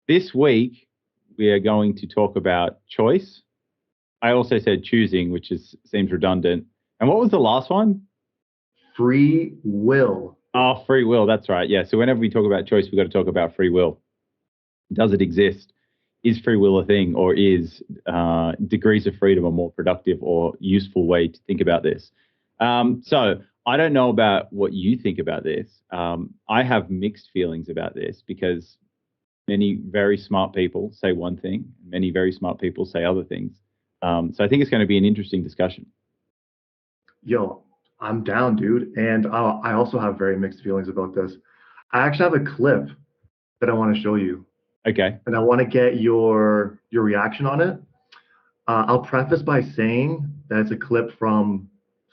This week, we are going to talk about choice. I also said choosing, which seems redundant. And what was the last one? Free will. Oh, free will. That's right. Yeah. So whenever we talk about choice, we've got to talk about free will. Does it exist? Is free will a thing, or is degrees of freedom a more productive or useful way to think about this? So I don't know about what you think about this. I have mixed feelings about this because many very smart people say one thing, many very smart people say other things. So I think it's going to be an interesting discussion. Yo, I'm down, dude. And I also have very mixed feelings about this. I actually have a clip that I want to show you. Okay. And I want to get your reaction on it. I'll preface by saying that it's a clip from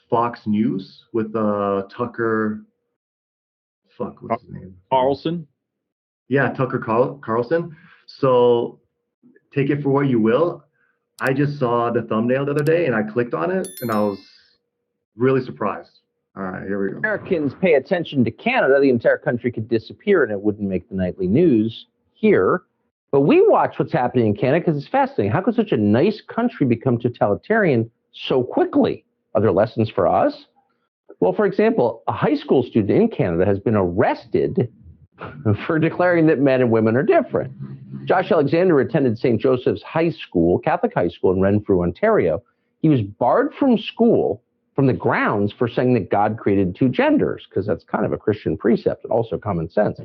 Fox News with Tucker. Fuck, what's his name? Carlson. Yeah, Tucker Carlson. So take it for what you will. I just saw the thumbnail the other day and I clicked on it and I was really surprised. All right, here we go. Americans pay attention to Canada, the entire country could disappear and it wouldn't make the nightly news here. But we watch what's happening in Canada because it's fascinating. How could such a nice country become totalitarian so quickly? Are there lessons for us? Well, for example, a high school student in Canada has been arrested for declaring that men and women are different. Josh Alexander attended St. Joseph's High School, Catholic high school in Renfrew, Ontario. He was barred from school from the grounds for saying that God created two genders, because that's kind of a Christian precept and also common sense.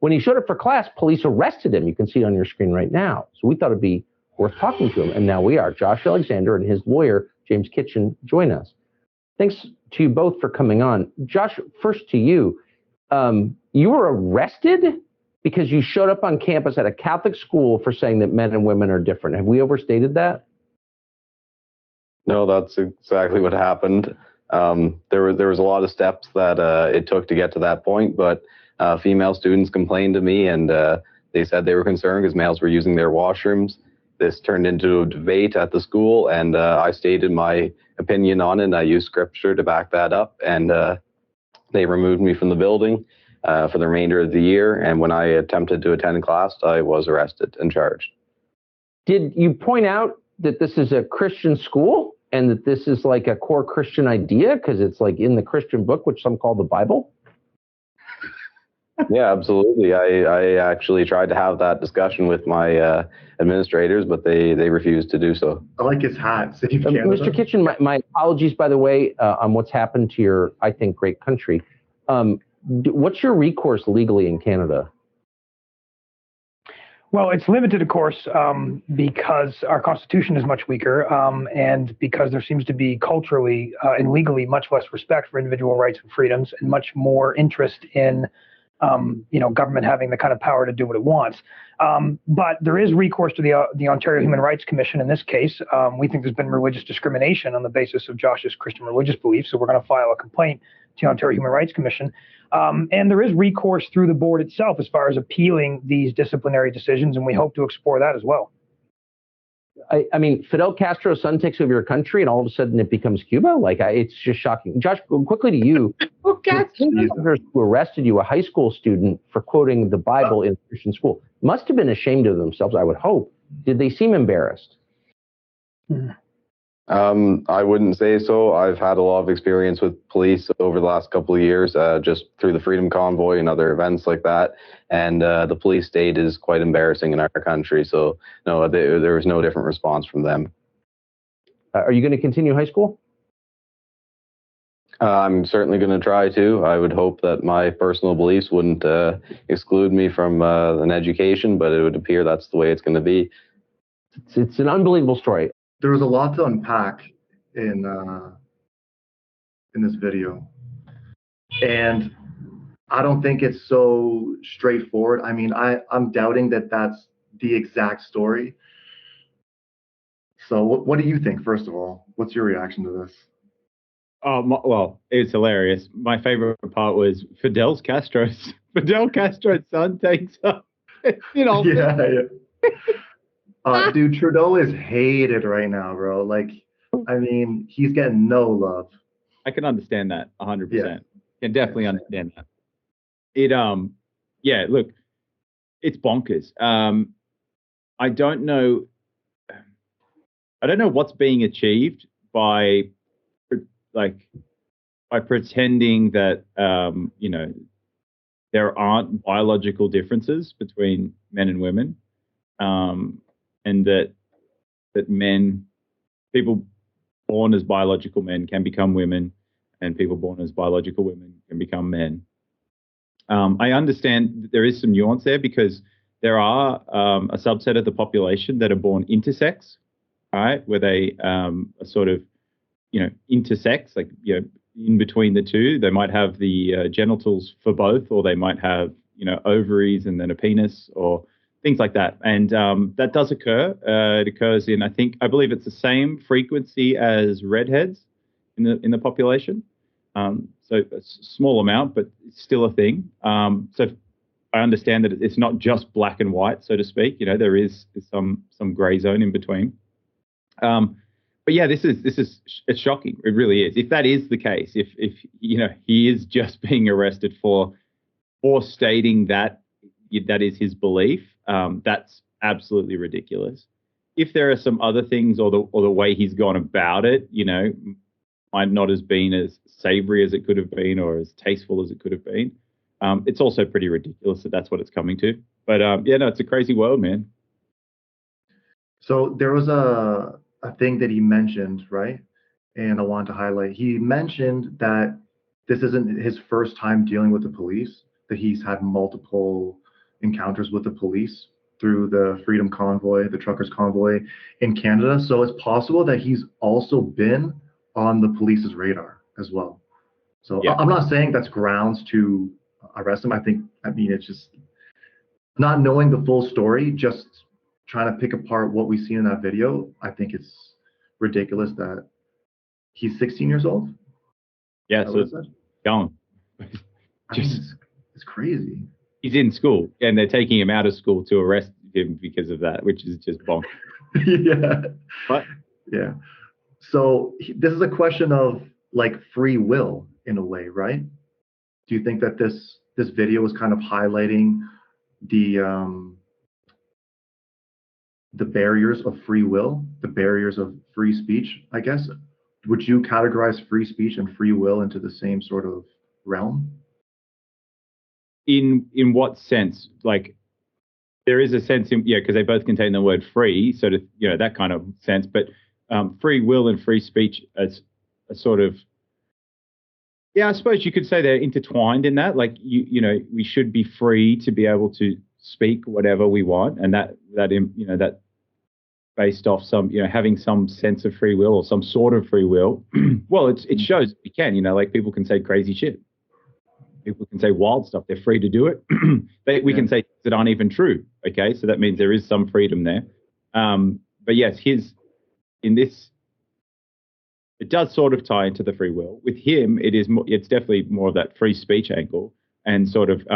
When he showed up for class, police arrested him. You can see it on your screen right now. So we thought it'd be worth talking to him, and now we are. Josh Alexander and his lawyer, James Kitchen, join us. Thanks to you both for coming on. Josh, first to you. You were arrested because you showed up on campus at a Catholic school for saying that men and women are different. Have we overstated that? No, that's exactly what happened. There was a lot of steps that it took to get to that point, but female students complained to me, and they said they were concerned because males were using their washrooms. This turned into a debate at the school, and I stated my opinion on it, and I used scripture to back that up, and they removed me from the building for the remainder of the year, and when I attempted to attend class, I was arrested and charged. Did you point out that this is a Christian school and that this is like a core Christian idea because it's like in the Christian book, which some call the Bible? Yeah, absolutely. I actually tried to have that discussion with my administrators, but they refused to do so. I like his hat. Save Canada. Mr. Kitchen, my apologies, by the way, on what's happened to your, I think, great country. What's your recourse legally in Canada? Well, it's limited, of course, because our Constitution is much weaker, and because there seems to be culturally and legally much less respect for individual rights and freedoms, and much more interest in government having the kind of power to do what it wants. But there is recourse to the Ontario Human Rights Commission in this case. We think there's been religious discrimination on the basis of Josh's Christian religious beliefs, so we're going to file a complaint to the Ontario Human Rights Commission. And there is recourse through the board itself as far as appealing these disciplinary decisions, and we hope to explore that as well. I mean, Fidel Castro's son takes over your country, and all of a sudden it becomes Cuba. It's just shocking. Josh, quickly to you. Who arrested you, a high school student, for quoting the Bible in a Christian school, must have been ashamed of themselves, I would hope. Did they seem embarrassed? I wouldn't say so. I've had a lot of experience with police over the last couple of years, just through the Freedom Convoy and other events like that. And the police state is quite embarrassing in our country. So, no, there was no different response from them. Are you going to continue high school? I'm certainly going to try to. I would hope that my personal beliefs wouldn't exclude me from an education, but it would appear that's the way it's going to be. It's an unbelievable story. There was a lot to unpack in this video, and I don't think it's so straightforward. I mean, I'm doubting that that's the exact story. So what do you think, first of all? What's your reaction to this? Well, it's hilarious. My favorite part was Fidel Castro's son takes up. Yeah. Dude, Trudeau is hated right now, bro. I mean, he's getting no love. I can understand that 100%. Yeah. Can definitely understand that. Look, it's bonkers. I don't know. I don't know what's being achieved by like by pretending that there aren't biological differences between men and women, and that people born as biological men can become women, and people born as biological women can become men. I understand that there is some nuance there because there are a subset of the population that are born intersex, right, where they are sort of, intersex, like, in between the two. They might have the genitals for both, or they might have, ovaries and then a penis, or things like that. And that does occur. It occurs in, I believe it's the same frequency as redheads in the population. So a small amount, but it's still a thing. So I understand that it's not just black and white, so to speak. There is some gray zone in between. But yeah, it's shocking. It really is. If that is the case, if he is just being arrested for stating that is his belief, that's absolutely ridiculous. If there are some other things, or the way he's gone about it, might not have been as savory as it could have been, or as tasteful as it could have been. It's also pretty ridiculous that that's what it's coming to. But it's a crazy world, man. So there was a thing that he mentioned, right? And I want to highlight. He mentioned that this isn't his first time dealing with the police, that he's had multiple encounters with the police through the Freedom Convoy, the Truckers Convoy in Canada. So it's possible that he's also been on the police's radar as well. So yeah. I'm not saying that's grounds to arrest him. I mean, it's just not knowing the full story, just trying to pick apart what we see in that video. I think it's ridiculous that he's 16 years old. Yeah, so it's gone. It's crazy. He's in school, and they're taking him out of school to arrest him because of that, which is just bonkers. Yeah. What? Yeah. So this is a question of like free will in a way, right? Do you think that this video is kind of highlighting the barriers of free will, the barriers of free speech, I guess? Would you categorize free speech and free will into the same sort of realm? In what sense? Like, there is a sense in, because they both contain the word free, so to, that kind of sense. But free will and free speech as a sort of, I suppose you could say they're intertwined in that. Like, we should be free to be able to speak whatever we want, and that based off some, having some sense of free will, or some sort of free will. Well, it shows we can, like, people can say crazy shit. People can say wild stuff. They're free to do it. We can say things that aren't even true. Okay, so that means there is some freedom there. But yes, it does sort of tie into the free will. With him, it's definitely more of that free speech angle, and sort of,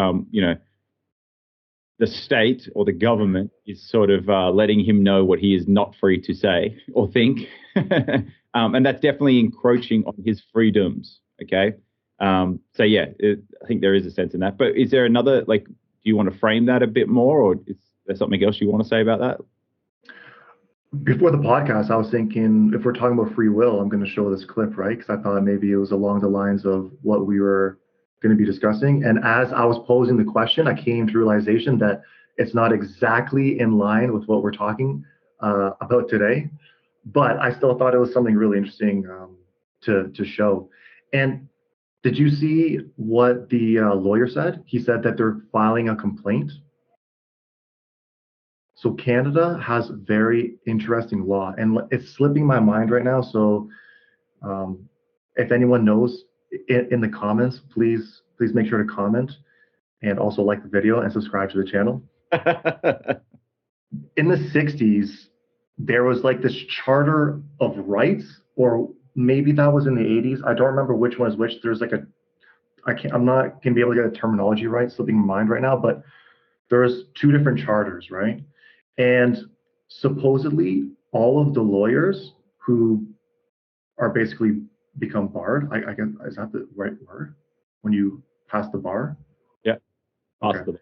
the state or the government is sort of letting him know what he is not free to say or think. And that's definitely encroaching on his freedoms. Okay. So yeah, I think there is a sense in that. But is there another, like, do you want to frame that a bit more, or is there something else you want to say about that? Before the podcast, I was thinking, if we're talking about free will, I'm going to show this clip, right? Because I thought maybe it was along the lines of what we were going to be discussing. And as I was posing the question, I came to realization that it's not exactly in line with what we're talking about today. But I still thought it was something really interesting to show. And did you see what the lawyer said? He said that they're filing a complaint. So Canada has very interesting law, and it's slipping my mind right now. So if anyone knows in the comments, please make sure to comment, and also like the video and subscribe to the channel. In the 60s, there was like this Charter of Rights, or maybe that was in the 80s. I don't remember which one is which. There's like I'm not going to be able to get the terminology right, slipping my mind right now, but there's two different charters, right? And supposedly all of the lawyers who are basically become barred, I guess, is that the right word? When you pass the bar? Yeah. Okay.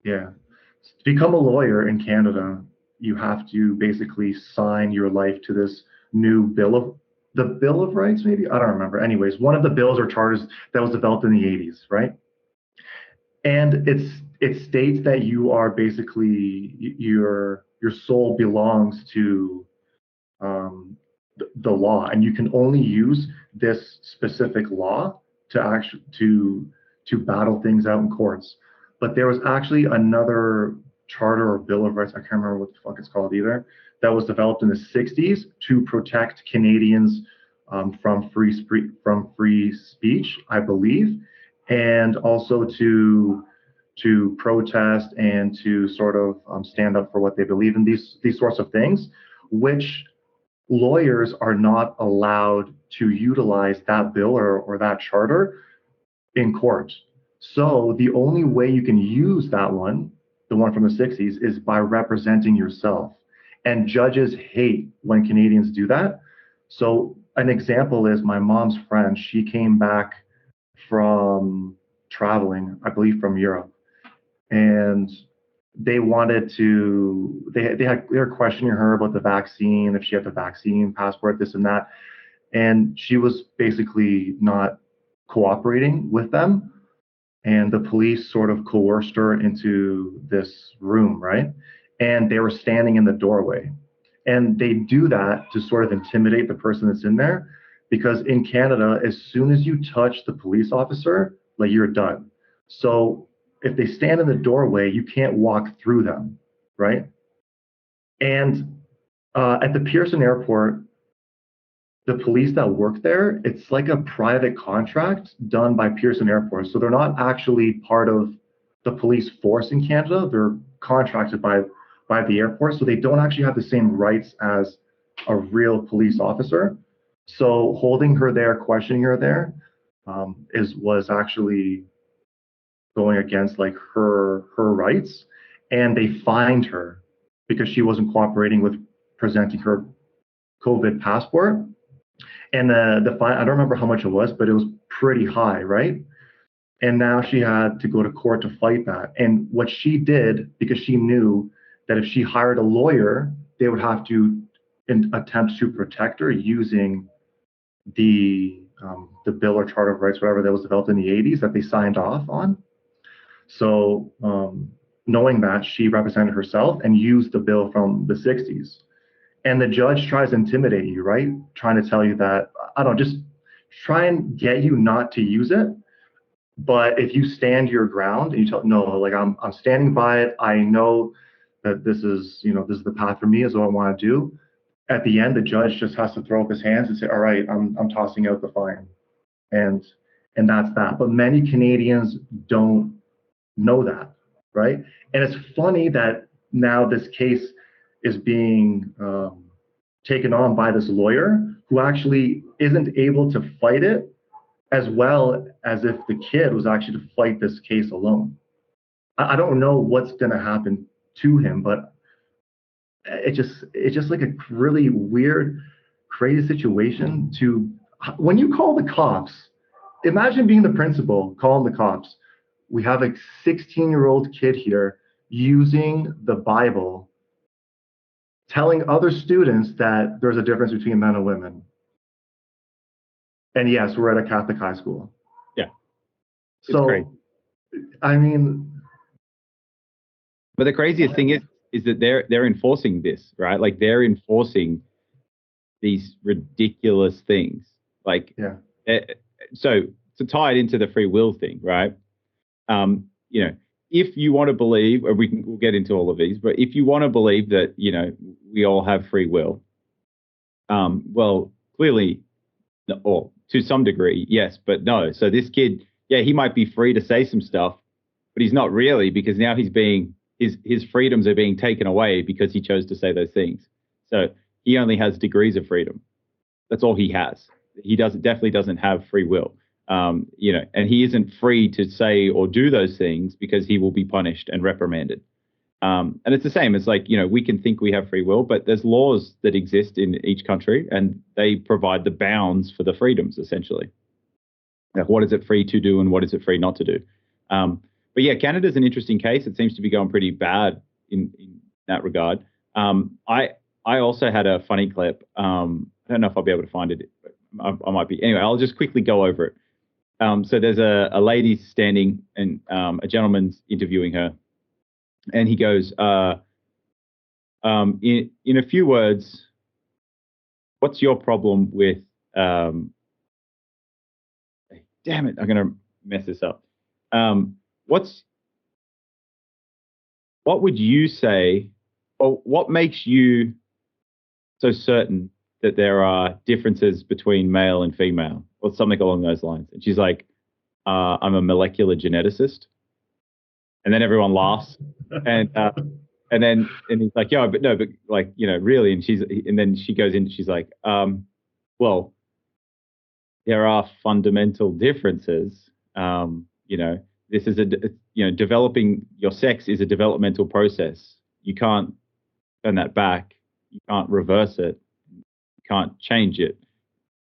Yeah. To become a lawyer in Canada, you have to basically sign your life to this new Bill of Rights, maybe? I don't remember. Anyways, one of the bills or charters that was developed in the 80s, right? And it states that you are basically your soul belongs to the law, and you can only use this specific law to battle things out in courts. But there was actually another charter or Bill of Rights, I can't remember what the fuck it's called either, that was developed in the 60s to protect Canadians from free speech, I believe, and also to protest and to sort of stand up for what they believe in, these sorts of things, which lawyers are not allowed to utilize that bill or that charter in court. So the only way you can use that one, the one from the 60s, is by representing yourself. And judges hate when Canadians do that. So an example is my mom's friend. She came back from traveling, I believe from Europe. And they wanted to, they were questioning her about the vaccine, if she had the vaccine passport, this and that. And she was basically not cooperating with them. And the police sort of coerced her into this room, right? And they were standing in the doorway. And they do that to sort of intimidate the person that's in there. Because in Canada, as soon as you touch the police officer, like you're done. So if they stand in the doorway, you can't walk through them, right? And at the Pearson Airport, the police that work there, it's like a private contract done by Pearson Airport. So they're not actually part of the police force in Canada. They're contracted by the airport. So they don't actually have the same rights as a real police officer. So holding her there, questioning her there, was actually going against like her rights. And they fined her because she wasn't cooperating with presenting her COVID passport. And the fine, I don't remember how much it was, but it was pretty high, right? And now she had to go to court to fight that. And what she did, because she knew that if she hired a lawyer, they would have to attempt to protect her using the Bill or Charter of Rights, whatever that was developed in the 80s that they signed off on. So knowing that, she represented herself and used the bill from the 60s. And the judge tries to intimidate you, right? Trying to tell you that, I don't know, just try and get you not to use it. But if you stand your ground and you tell, no, like I'm standing by it. I know that this is the path for me, is what I want to do. At the end, the judge just has to throw up his hands and say, all right, I'm tossing out the fine. And that's that. But many Canadians don't know that, right? And it's funny that now this case is being taken on by this lawyer who actually isn't able to fight it as well as if the kid was actually to fight this case alone. I don't know what's going to happen to him, but it's just like a really weird, crazy situation when you call the cops, imagine being the principal, calling the cops. We have a 16-year-old kid here using the Bible, telling other students that there's a difference between men and women. And yes, we're at a Catholic high school. Yeah. So, great. I mean. But the craziest thing is that they're enforcing this, right? Like they're enforcing these ridiculous things. Like, yeah. So to tie it into the free will thing, right? If you want to believe, or we'll get into all of these, but if you want to believe that, we all have free will, well, clearly, or to some degree, yes, but no. So this kid, yeah, he might be free to say some stuff, but he's not really, because now his freedoms are being taken away because he chose to say those things. So he only has degrees of freedom. That's all he has. He definitely doesn't have free will. And he isn't free to say or do those things because he will be punished and reprimanded. And it's the same. It's like, we can think we have free will, but there's laws that exist in each country and they provide the bounds for the freedoms, essentially. Like, what is it free to do and what is it free not to do? But yeah, Canada's an interesting case. It seems to be going pretty bad in that regard. I also had a funny clip. I don't know if I'll be able to find it. I might be. Anyway, I'll just quickly go over it. So there's a lady standing and a gentleman's interviewing her. And he goes, in a few words, what's your problem with, damn it, I'm going to mess this up. What would you say, or what makes you so certain that there are differences between male and female, or something along those lines? And she's like, I'm a molecular geneticist. And then everyone laughs. And he's like, yeah, but no, but like, you know, really. And then she goes in, she's like, well, there are fundamental differences. You know, this is developing your sex is a developmental process. You can't turn that back. You can't reverse it. You can't change it.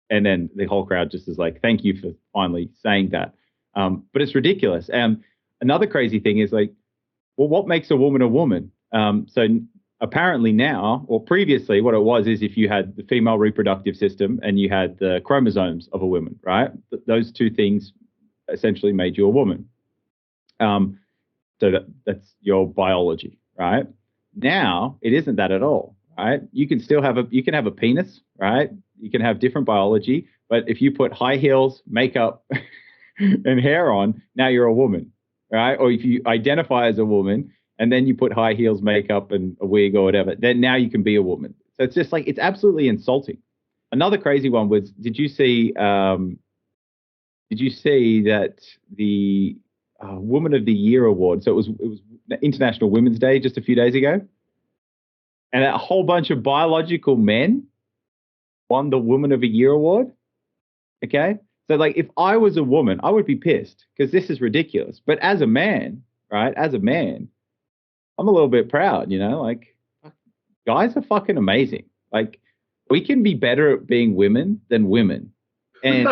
And then the whole crowd just is like, thank you for finally saying that. But it's ridiculous. And another crazy thing is like, well, what makes a woman a woman? So apparently now, or previously, what it was is if you had the female reproductive system and you had the chromosomes of a woman, right? Those two things essentially made you a woman. So that's your biology, right? Now it isn't that at all, right? You can still have you can have a penis, right? You can have different biology, but if you put high heels, makeup, and hair on, now you're a woman, right? Or if you identify as a woman and then you put high heels, makeup, and a wig or whatever, then now you can be a woman. So it's just like, it's absolutely insulting. Another crazy one was, did you see that the Woman of the Year award? So it was International Women's Day just a few days ago, and a whole bunch of biological men won the Woman of the Year award. Okay, so like if I was a woman, I would be pissed because this is ridiculous. But as a man, right? As a man, I'm a little bit proud. You know, like guys are fucking amazing. Like we can be better at being women than women. And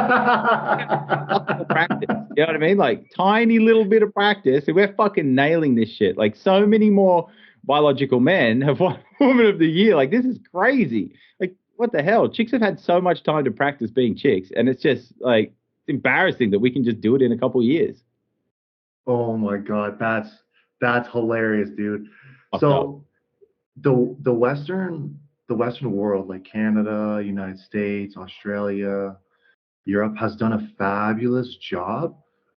practice, you know what I mean? Like tiny little bit of practice, and we're fucking nailing this shit. Like so many more biological men have won Woman of the Year. Like this is crazy. Like what the hell? Chicks have had so much time to practice being chicks, and it's just like it's embarrassing that we can just do it in a couple of years. Oh my God, that's hilarious, dude. Fucked So the Western world, like Canada, United States, Australia, Europe, has done a fabulous job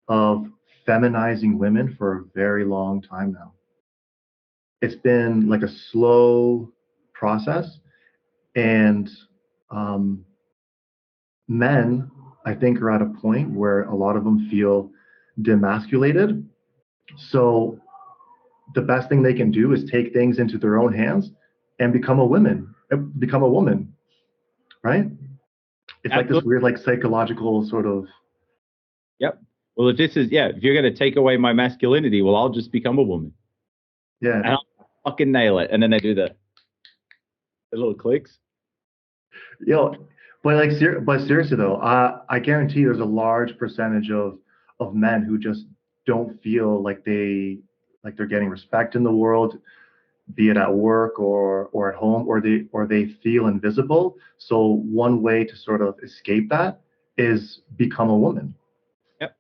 of feminizing women for a very long time now. It's been like a slow process, and men, I think, are at a point where a lot of them feel demasculated. So the best thing they can do is take things into their own hands and become a woman, right? It's like this weird, like psychological sort of. Yep. Well, if you're going to take away my masculinity, well, I'll just become a woman. Yeah. And I'll fucking nail it. And then they do the little clicks. But seriously though, I guarantee there's a large percentage of men who just don't feel like they're getting respect in the world, be it at work or at home, or they feel invisible. So one way to sort of escape that is become a woman. Yep.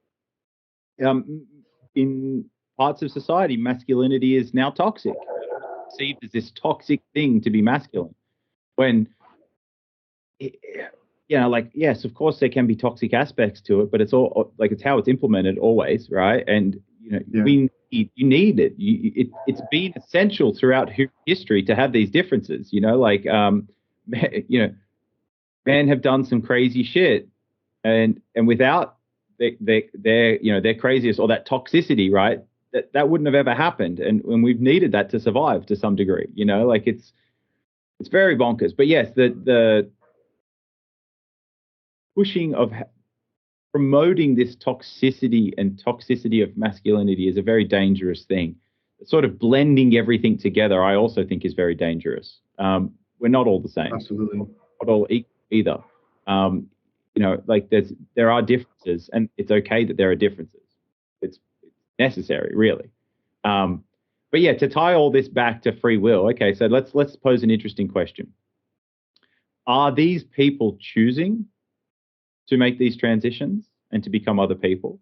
In parts of society, masculinity is now toxic. It's perceived as this toxic thing to be masculine. When, like, yes, of course there can be toxic aspects to it, but it's all like it's how it's implemented always, right? And you need it. It's been essential throughout history to have these differences. Men have done some crazy shit, and without their craziest or that toxicity, right? That wouldn't have ever happened, and we've needed that to survive to some degree. Like it's very bonkers. But yes, the pushing of promoting this toxicity of masculinity is a very dangerous thing. Sort of blending everything together, I also think, is very dangerous. We're not all the same. Absolutely. Not all equal either. Like there are differences, and it's okay that there are differences. It's necessary, really. But yeah, to tie all this back to free will. Okay, so let's pose an interesting question. Are these people choosing to make these transitions and to become other people?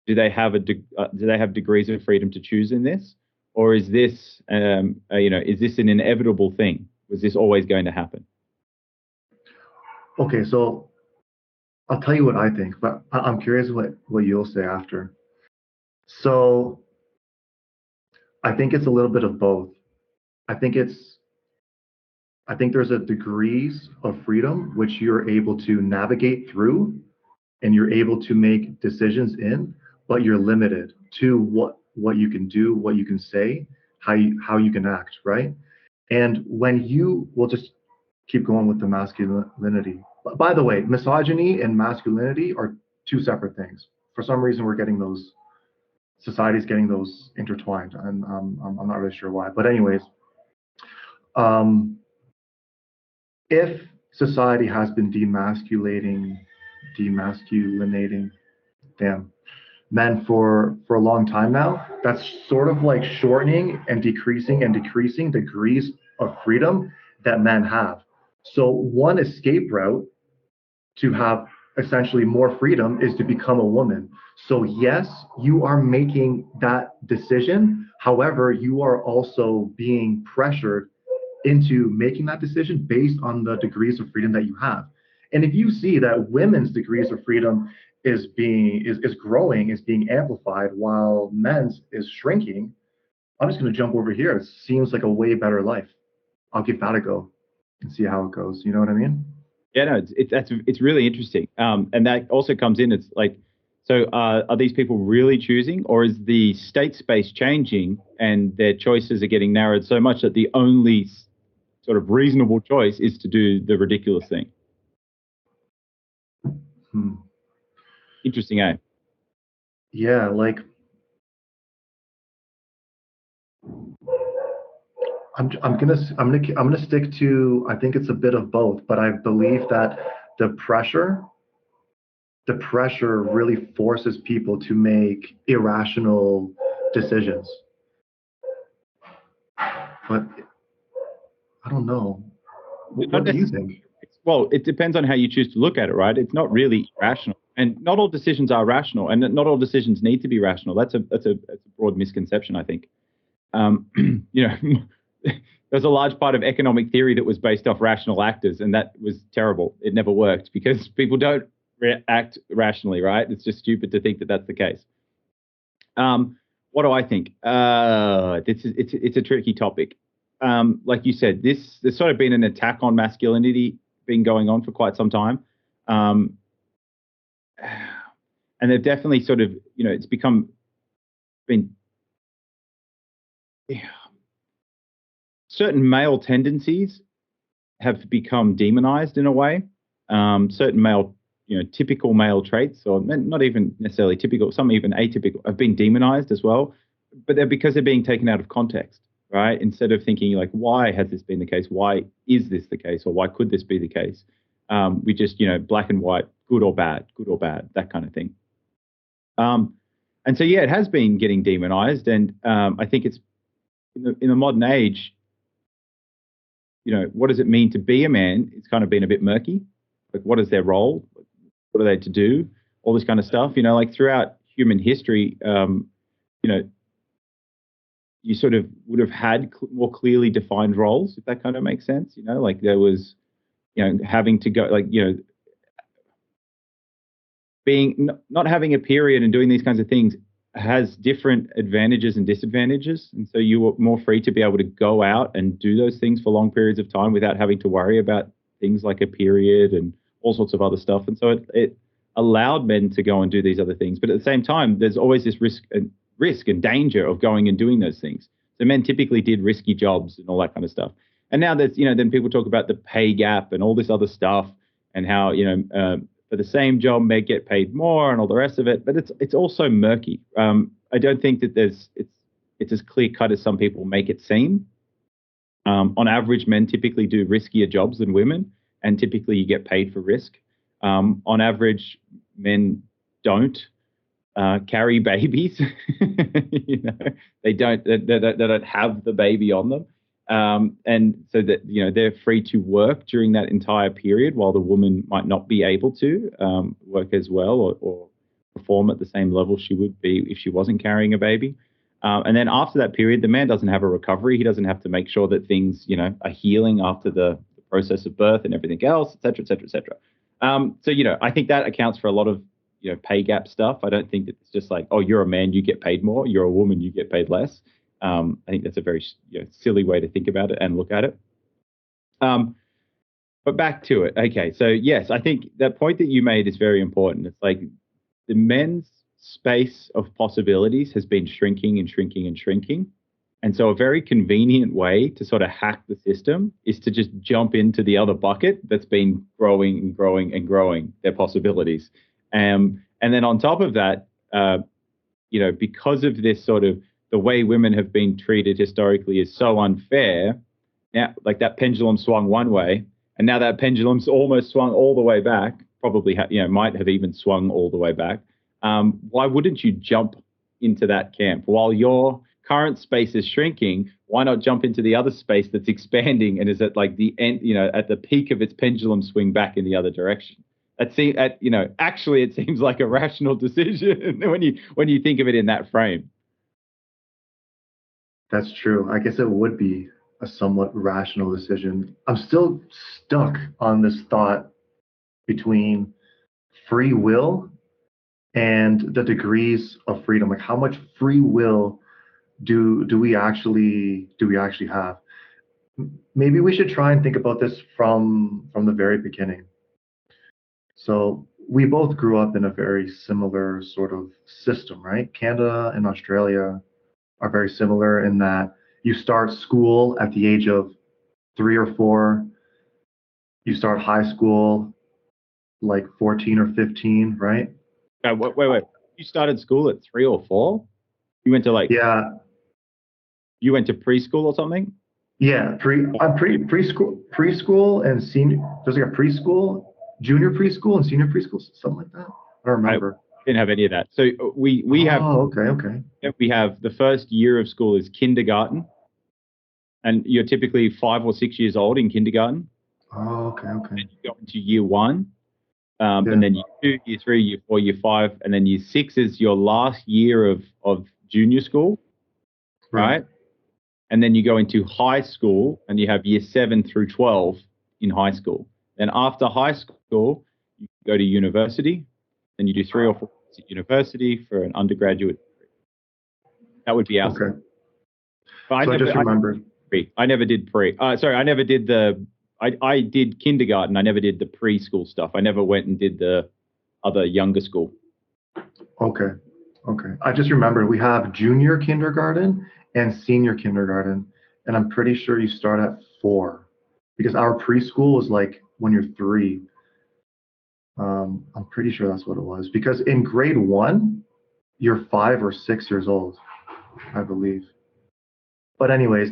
Do they have degrees of freedom to choose in this, or is this is this an inevitable thing? Was this always going to happen? Okay, so I'll tell you what I think, but I'm curious what you'll say after. So I think it's a little bit of both. I think there's a degrees of freedom which you're able to navigate through and you're able to make decisions in, but you're limited to what you can do, what you can say, how you can act, right? And we'll just keep going with the masculinity. By the way, misogyny and masculinity are two separate things. For some reason, society's getting those intertwined, and I'm not really sure why. But anyways, if society has been demasculinating, men for a long time now, that's sort of like shortening and decreasing degrees of freedom that men have. So one escape route to have essentially more freedom is to become a woman. So yes, you are making that decision. However, you are also being pressured into making that decision based on the degrees of freedom that you have. And if you see that women's degrees of freedom is growing, is being amplified, while men's is shrinking, I'm just going to jump over here. It seems like a way better life. I'll give that a go and see how it goes. You know what I mean? Yeah, no, it's really interesting. And that also comes in. It's like, so are these people really choosing, or is the state space changing and their choices are getting narrowed so much that the only sort of reasonable choice is to do the ridiculous thing? Interesting, eh? Yeah, like I'm gonna stick to, I think it's a bit of both, but I believe that the pressure really forces people to make irrational decisions. But I don't know. What do you think? Well, it depends on how you choose to look at it, right? It's not really rational, and not all decisions are rational, and not all decisions need to be rational. That's a broad misconception, I think. There's a large part of economic theory that was based off rational actors, and that was terrible. It never worked because people don't act rationally, right? It's just stupid to think that that's the case. What do I think? It's a tricky topic. Like you said, there's sort of been an attack on masculinity been going on for quite some time. And they've definitely sort of, it's been certain male tendencies have become demonized in a way. Certain male, typical male traits, or not even necessarily typical, some even atypical, have been demonized as well. But because they're being taken out of context, right? Instead of thinking like, why has this been the case? Why is this the case? Or why could this be the case? We just, black and white, good or bad, that kind of thing. And so, yeah, it has been getting demonized. And I think it's in the modern age, what does it mean to be a man? It's kind of been a bit murky. Like, what is their role? What are they to do? All this kind of stuff, like throughout human history, you sort of would have had more clearly defined roles, if that kind of makes sense. Like there was, having to go, like, being not having a period and doing these kinds of things has different advantages and disadvantages. And so you were more free to be able to go out and do those things for long periods of time without having to worry about things like a period and all sorts of other stuff. And so it allowed men to go and do these other things. But at the same time, there's always this risk and danger of going and doing those things. So men typically did risky jobs and all that kind of stuff. And now there's, then people talk about the pay gap and all this other stuff and how, for the same job may get paid more and all the rest of it. But it's also murky. I don't think that it's as clear cut as some people make it seem. On average, men typically do riskier jobs than women, and typically you get paid for risk. On average, men don't carry babies. You know, they don't have the baby on them. And so that, you know, they're free to work during that entire period while the woman might not be able to work as well or perform at the same level she would be if she wasn't carrying a baby. And then after that period, the man doesn't have a recovery. He doesn't have to make sure that things, you know, are healing after the process of birth and everything else, et cetera, et cetera, et cetera. So, you know, I think that accounts for a lot of, you know, pay gap stuff. I don't think that it's just like, oh, you're a man, you get paid more. You're a woman, you get paid less. I think that's a very, you know, silly way to think about it and look at it. But back to it. Okay, so yes, I think that point that you made is very important. It's like the men's space of possibilities has been shrinking and shrinking and shrinking. And so a very convenient way to sort of hack the system is to just jump into the other bucket that's been growing and growing and growing their possibilities. And then on top of that, you know, because of this sort of the way women have been treated historically is so unfair. Now, like that pendulum swung one way, and now that pendulum's almost swung all the way back. Probably, you know, might have even swung all the way back. Why wouldn't you jump into that camp while your current space is shrinking? Why not jump into the other space that's expanding and is at like the end, you know, at the peak of its pendulum swing back in the other direction? You know, actually, it seems like a rational decision when you think of it in that frame. That's true. I guess it would be a somewhat rational decision. I'm still stuck on this thought between free will and the degrees of freedom. Like, how much free will do we actually have? Maybe we should try and think about this from the very beginning. So we both grew up in a very similar sort of system, right? Canada and Australia are very similar in that you start school at the age of 3 or 4. You start high school like 14 or 15, right? Wait. You started school at 3 or 4? You went to like You went to preschool or something? Yeah, preschool and senior. There's like a preschool, junior preschool, and senior preschool, something like that. I don't remember. I didn't have any of that. So we have. Oh, okay. We have the first year of school is kindergarten, and you're typically 5 or 6 years old in kindergarten. Oh, okay. And you go into year 1, and then year 2, year 3, year 4, year 5, and then year 6 is your last year of junior school, right? And then you go into high school, and you have year 7 through 12 in high school. Then after high school, you go to university, and you do 3 or 4 years at university for an undergraduate degree. That would be our school. But I just remembered. I never did pre. I never did I did kindergarten. I never did the preschool stuff. I never went and did the other younger school. Okay. I just remembered we have junior kindergarten and senior kindergarten, and I'm pretty sure you start at 4 because our preschool is like when you're 3. I'm pretty sure that's what it was because in grade 1 you're 5 or 6 years old, I believe. But anyways,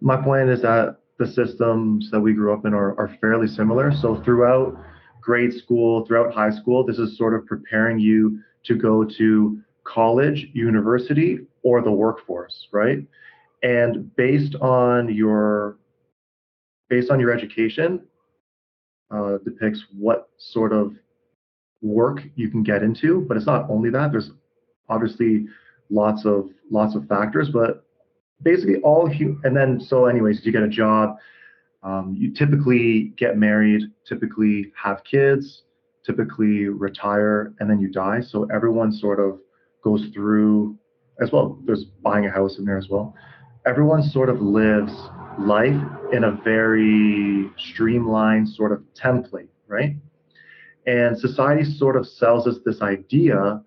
my point is that the systems that we grew up in are fairly similar. So throughout grade school, throughout high school, this is sort of preparing you to go to college, university, or the workforce, right? And based on your education, depicts what sort of work you can get into. But it's not only that. There's obviously lots of factors, but basically and then so anyways, you get a job. You typically get married, typically have kids, typically retire, and then you die. So everyone sort of goes through as well. There's buying a house in there as well. Everyone sort of lives life in a very streamlined sort of template, right? And society sort of sells us this idea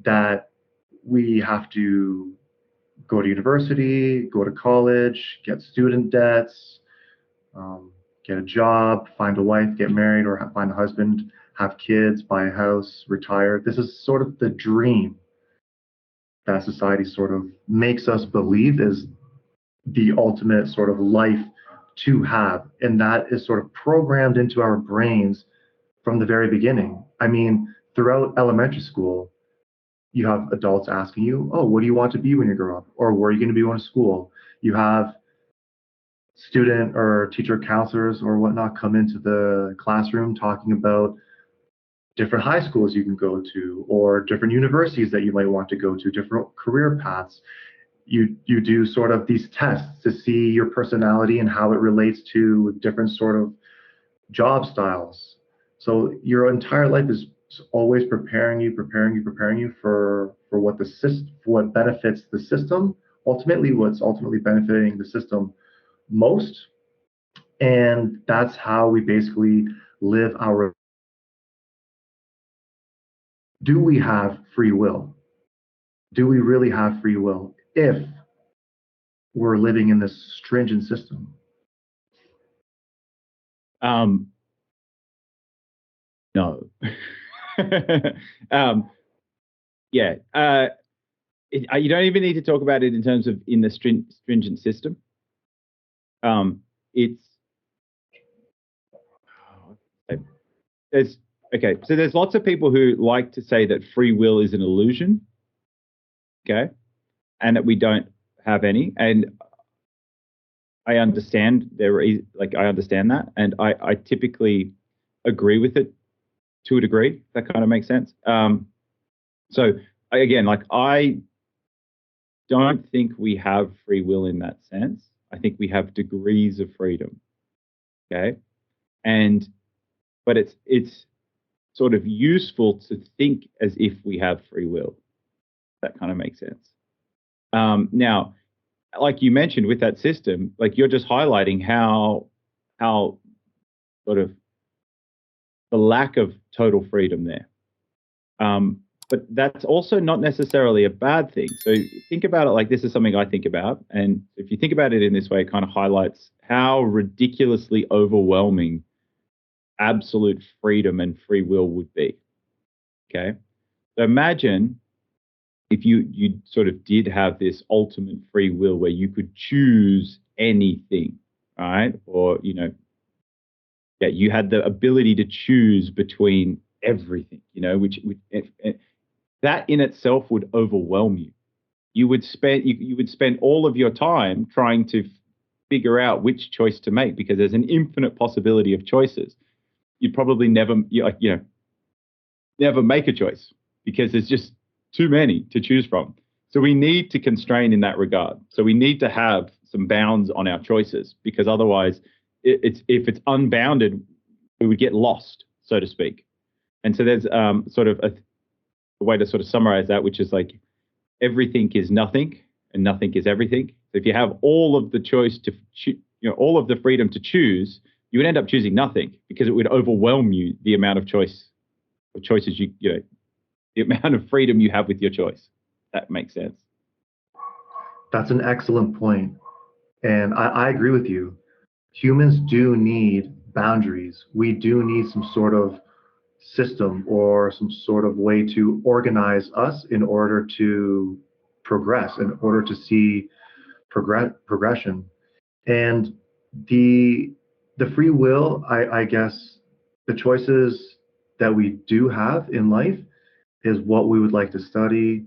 that we have to go to university, go to college, get student debts, get a job, find a wife, get married, or find a husband, have kids, buy a house, retire. This is sort of the dream that society sort of makes us believe is the ultimate sort of life to have. And that is sort of programmed into our brains from the very beginning. I mean, throughout elementary school, you have adults asking you, oh, what do you want to be when you grow up? Or where are you going to be going to school? You have student or teacher counselors or whatnot come into the classroom talking about different high schools you can go to or different universities that you might want to go to, different career paths. You do sort of these tests to see your personality and how it relates to different sort of job styles. So your entire life is always preparing you for what the system, for what benefits the system. Ultimately, what's ultimately benefiting the system most, and that's how we basically live our. Do we have free will? Do we really have free will if we're living in this stringent system? No. Yeah. You don't even need to talk about it in terms of in the stringent system. It's there's okay. So there's lots of people who like to say that free will is an illusion. Okay, and that we don't have any. And I understand I understand that, and I typically agree with it to a degree. That kind of makes sense. So again, like I don't think we have free will in that sense. I think we have degrees of freedom. Okay, but it's sort of useful to think as if we have free will. That kind of makes sense. Now, like you mentioned with that system, like you're just highlighting how sort of the lack of total freedom there. But that's also not necessarily a bad thing. So think about it like this is something I think about. And if you think about it in this way, it kind of highlights how ridiculously overwhelming absolute freedom and free will would be. Okay. So imagine if you sort of did have this ultimate free will where you could choose anything, right? Or, you had the ability to choose between everything, which that in itself would overwhelm you. You would spend all of your time trying to figure out which choice to make because there's an infinite possibility of choices. You'd probably never make a choice because there's just too many to choose from. So we need to constrain in that regard. So we need to have some bounds on our choices because otherwise, if it's unbounded, we would get lost, so to speak. And so there's sort of a way to sort of summarize that, which is like everything is nothing and nothing is everything. So if you have all of the choice all of the freedom to choose, you would end up choosing nothing because it would overwhelm you the amount of choices the amount of freedom you have with your choice. That makes sense. That's an excellent point. And I agree with you. Humans do need boundaries. We do need some sort of system or some sort of way to organize us in order to progress, in order to see progression. And the free will, I guess, the choices that we do have in life is what we would like to study,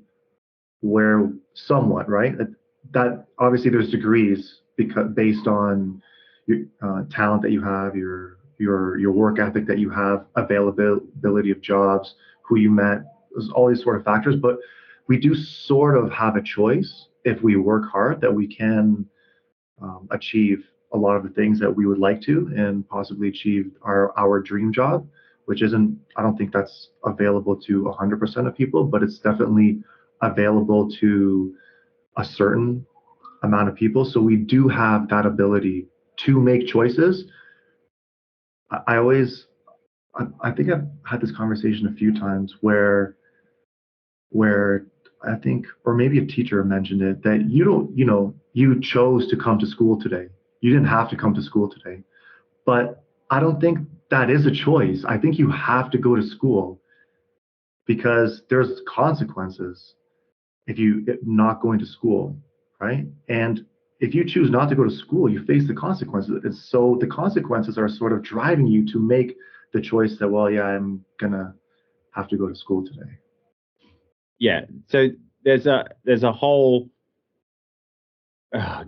where somewhat, right? That obviously there's degrees because based on your talent that you have, your work ethic that you have, availability of jobs, who you met, there's all these sort of factors. But we do sort of have a choice if we work hard that we can achieve a lot of the things that we would like to and possibly achieve our dream job, which isn't, I don't think that's available to 100% of people, but it's definitely available to a certain amount of people. So we do have that ability to make choices. I think I've had this conversation a few times where I think, or maybe a teacher mentioned it, that you chose to come to school today. You didn't have to come to school today. But I don't think that is a choice. I think you have to go to school because there's consequences if you not going to school, right? And if you choose not to go to school, you face the consequences. And so the consequences are sort of driving you to make the choice that, well, yeah, I'm gonna have to go to school today. yeah. So there's a whole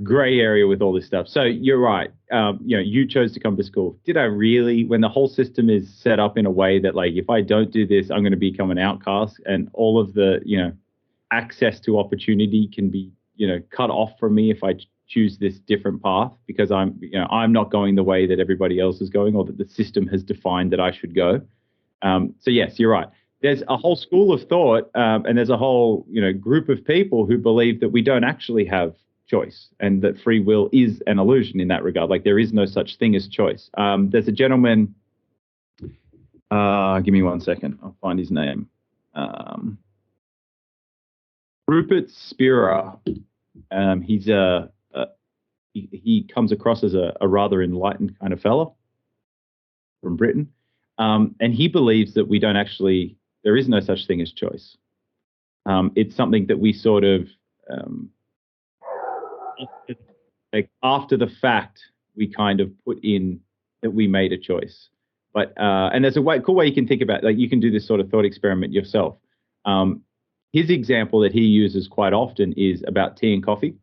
gray area with all this stuff. So you're right. You chose to come to school. Did I really? When the whole system is set up in a way that, like, if I don't do this, I'm going to become an outcast, and all of the access to opportunity can be cut off from me if I choose this different path, because I'm not going the way that everybody else is going, or that the system has defined that I should go. So yes, you're right. There's a whole school of thought, and there's a whole group of people who believe that we don't actually have choice, and that free will is an illusion in that regard. Like, there is no such thing as choice. There's a gentleman. Give me 1 second. I'll find his name. Rupert Spira. He comes across as a rather enlightened kind of fella from Britain, and he believes that there is no such thing as choice. It's something that we sort of like after the fact we kind of put in that we made a choice. But and there's a cool way you can think about, like, you can do this sort of thought experiment yourself. His example that he uses quite often is about tea and coffee.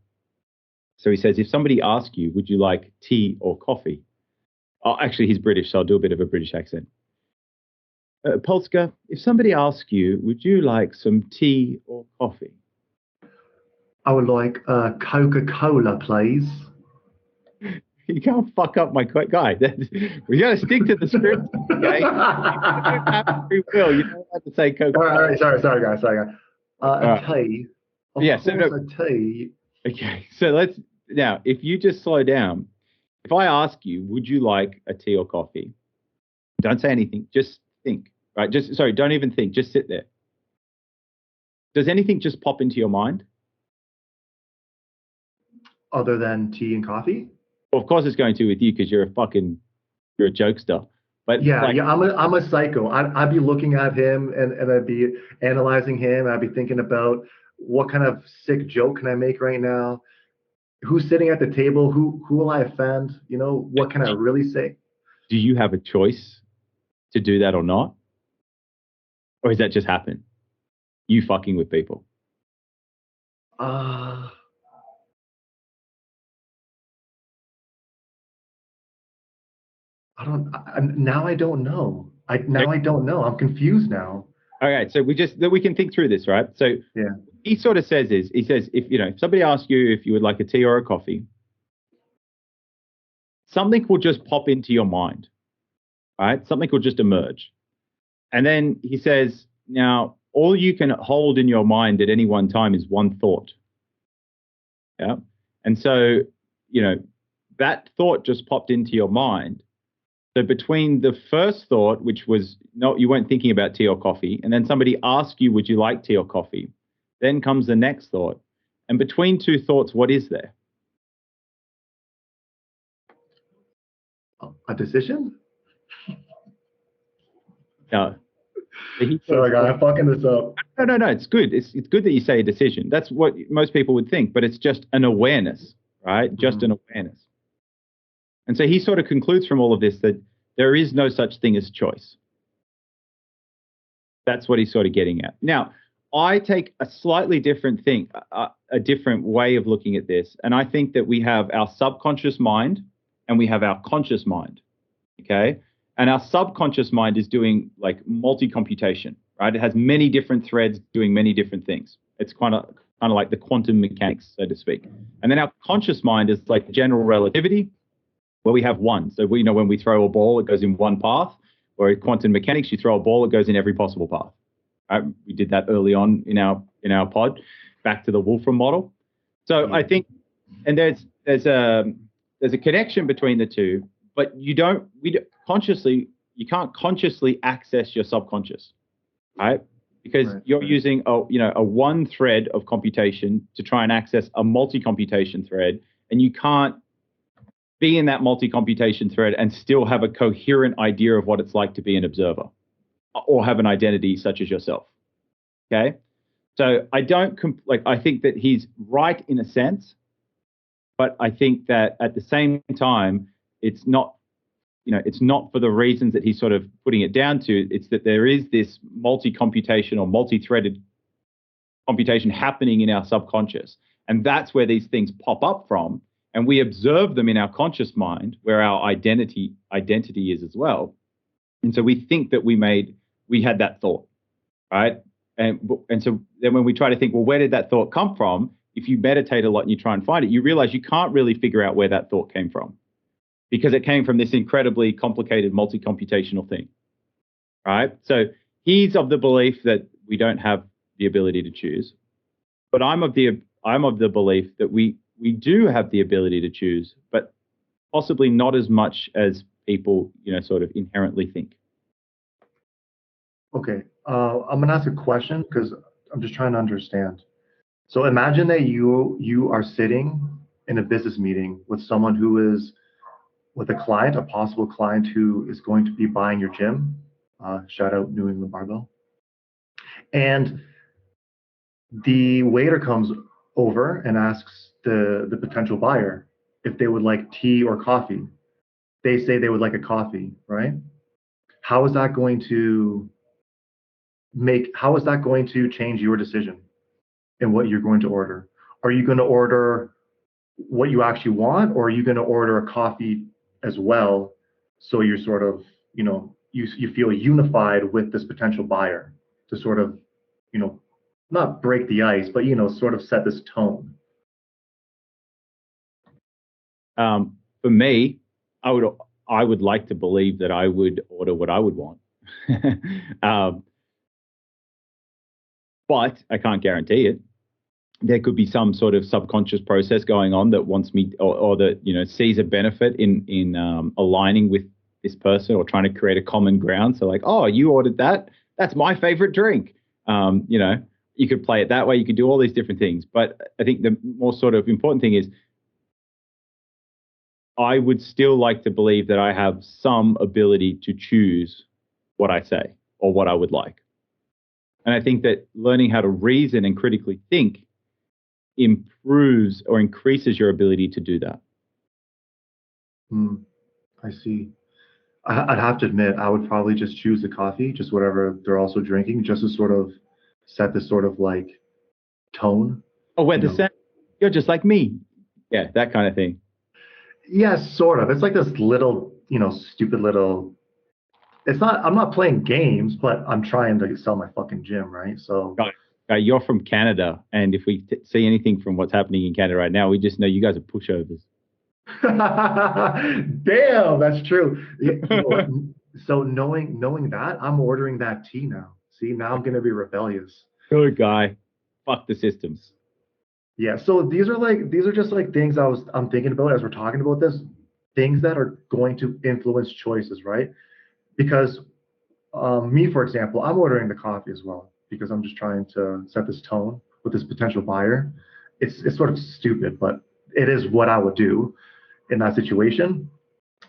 So he says, if somebody asks you, would you like tea or coffee? Oh, actually, he's British, so I'll do a bit of a British accent. Polska, if somebody asks you, would you like some tea or coffee? I would like Coca-Cola, please. You can't fuck up my guy. We got to stick to the script. Okay? You don't have free will. You don't have to say Coca-Cola. All right, sorry, guys. A tea. Yeah, so a tea. Okay, so now, if you just slow down, if I ask you, would you like a tea or coffee? Don't say anything. Just think, right? Don't even think. Just sit there. Does anything just pop into your mind? Other than tea and coffee? Well, of course it's going to with you, because you're a jokester. But yeah, I'm a psycho. I'd be looking at him and I'd be analyzing him. I'd be thinking about what kind of sick joke can I make right now? Who's sitting at the table? Who will I offend? What can I really say? Do you have a choice to do that or not? Or does that just happen? You fucking with people? I don't know. I don't know. I'm confused now. Okay, so we can think through this, right? So yeah, he sort of says if somebody asks you if you would like a tea or a coffee, something will just pop into your mind, right? Something will just emerge. And then he says, now, all you can hold in your mind at any one time is one thought. Yeah. And so, that thought just popped into your mind. So between the first thought, which was, no, you weren't thinking about tea or coffee, and then somebody asked you, would you like tea or coffee? Then comes the next thought. And between two thoughts, what is there? A decision? No. Sorry, guys, I'm fucking this up. No. It's good. It's good that you say a decision. That's what most people would think, but it's just an awareness, right? Just an awareness. And so he sort of concludes from all of this that there is no such thing as choice. That's what he's sort of getting at. Now, I take a slightly different thing, a different way of looking at this. And I think that we have our subconscious mind and we have our conscious mind. Okay. And our subconscious mind is doing like multi-computation, right? It has many different threads doing many different things. It's kind of like the quantum mechanics, so to speak. And then our conscious mind is like general relativity, where we have one. So when we throw a ball, it goes in one path. Or in quantum mechanics, you throw a ball, it goes in every possible path. Right? We did that early on in our pod, back to the Wolfram model. So I think, and there's a connection between the two, but you can't consciously access your subconscious, right? Because you're using a one thread of computation to try and access a multi-computation thread, and you can't be in that multi-computation thread and still have a coherent idea of what it's like to be an observer or have an identity such as yourself. Okay. So I think that he's right in a sense, but I think that at the same time, it's not for the reasons that he's sort of putting it down to. It's that there is this multi-computation or multi-threaded computation happening in our subconscious. And that's where these things pop up from. And we observe them in our conscious mind, where our identity is as well. And so we think that we had that thought, right? And so then when we try to think, well, where did that thought come from? If you meditate a lot and you try and find it, you realize you can't really figure out where that thought came from, because it came from this incredibly complicated multi-computational thing, right? So he's of the belief that we don't have the ability to choose, but I'm of the belief that we do have the ability to choose, but possibly not as much as people, sort of inherently think. Okay, I'm gonna ask a question because I'm just trying to understand. So imagine that you are sitting in a business meeting with someone with a client, a possible client who is going to be buying your gym. Shout out New England Barbell. And the waiter comes over and asks the potential buyer if they would like tea or coffee. They say they would like a coffee, right? How is that going to change your decision in what you're going to order? Are you going to order what you actually want, or are you going to order a coffee as well, so you're sort of, you feel unified with this potential buyer to sort of, not break the ice, but sort of set this tone? For me, I would like to believe that I would order what I would want. But I can't guarantee it. There could be some sort of subconscious process going on that wants me, or that sees a benefit in aligning with this person, or trying to create a common ground. So like, oh, you ordered that. That's my favorite drink. You could play it that way. You could do all these different things. But I think the more sort of important thing is, I would still like to believe that I have some ability to choose what I say or what I would like. And I think that learning how to reason and critically think improves or increases your ability to do that. I see. I'd have to admit, I would probably just choose the coffee, just whatever they're also drinking, just to sort of set this sort of like tone. Oh, we're the same. You're just like me. Yeah, that kind of thing. Yes, sort of. It's like this little, stupid little. It's not. I'm not playing games, but I'm trying to sell my fucking gym, right? So. You're from Canada, and if we see anything from what's happening in Canada right now, we just know you guys are pushovers. Damn, that's true. So knowing that, I'm ordering that tea now. See, now I'm gonna be rebellious. Good guy. Fuck the systems. Yeah. So these are just like things I'm thinking about as we're talking about this. Things that are going to influence choices, right? Because me, for example, I'm ordering the coffee as well, because I'm just trying to set this tone with this potential buyer. It's sort of stupid, but it is what I would do in that situation.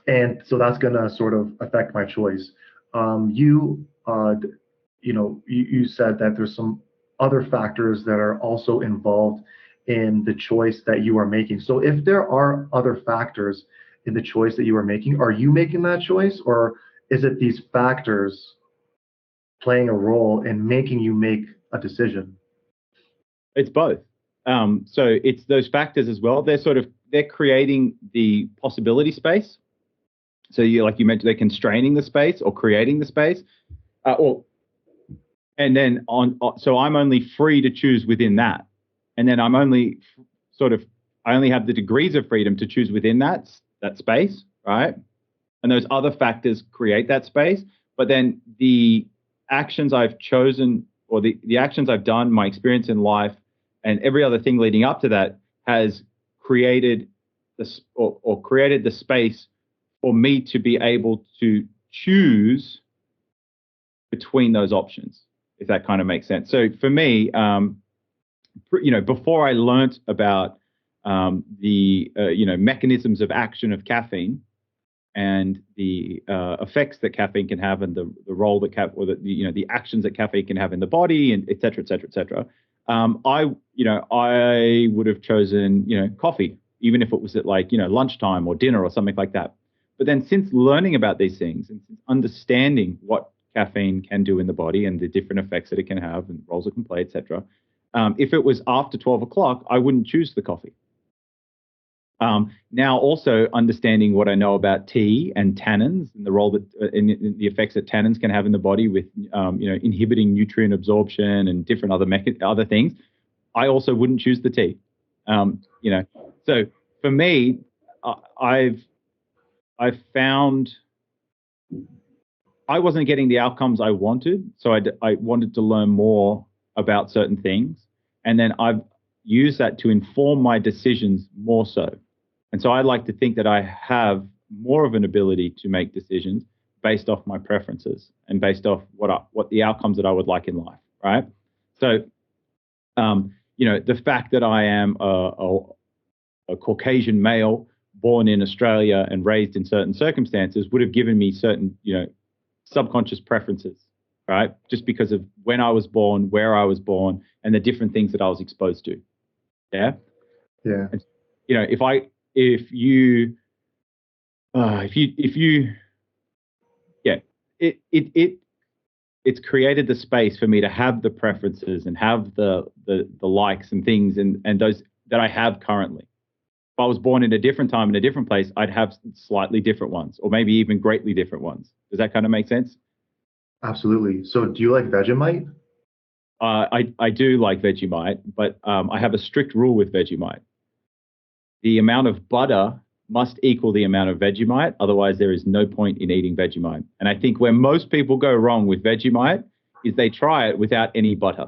And so that's going to sort of affect my choice. You said that there's some other factors that are also involved in the choice that you are making. So if there are other factors in the choice that you are making, are you making that choice, or is it these factors playing a role in making you make a decision? It's both. So it's those factors as well. They're creating the possibility space. So like you mentioned, they're constraining the space or creating the space, so I'm only free to choose within that, and then I only have the degrees of freedom to choose within that space, right? And those other factors create that space, but then the actions I've chosen, or the actions I've done, my experience in life, and every other thing leading up to that has created created the space for me to be able to choose between those options, if that kind of makes sense. So for me, before I learnt about the mechanisms of action of caffeine and the effects that caffeine can have, and the role that the actions that caffeine can have in the body, and et cetera, et cetera, et cetera, I would have chosen coffee, even if it was at lunchtime or dinner or something like that. But then, since learning about these things and understanding what caffeine can do in the body and the different effects that it can have and roles it can play, et cetera, If it was after 12 o'clock, I wouldn't choose the coffee. Now, also understanding what I know about tea and tannins and the role that in the effects that tannins can have in the body with inhibiting nutrient absorption and different other things, I also wouldn't choose the tea. So for me, I've found I wasn't getting the outcomes I wanted, so I wanted to learn more about certain things, and then I've used that to inform my decisions more so. And so I like to think that I have more of an ability to make decisions based off my preferences and based off what the outcomes that I would like in life, right? So, the fact that I am a Caucasian male born in Australia and raised in certain circumstances would have given me certain, subconscious preferences, right? Just because of when I was born, where I was born, and the different things that I was exposed to. Yeah. Yeah. And, if you it's created the space for me to have the preferences and have the likes and things and those that I have currently. If I was born in a different time in a different place, I'd have slightly different ones, or maybe even greatly different ones. Does that kind of make sense? Absolutely. So do you like Vegemite? I do like Vegemite, but I have a strict rule with Vegemite. The amount of butter must equal the amount of Vegemite. Otherwise, there is no point in eating Vegemite. And I think where most people go wrong with Vegemite is they try it without any butter.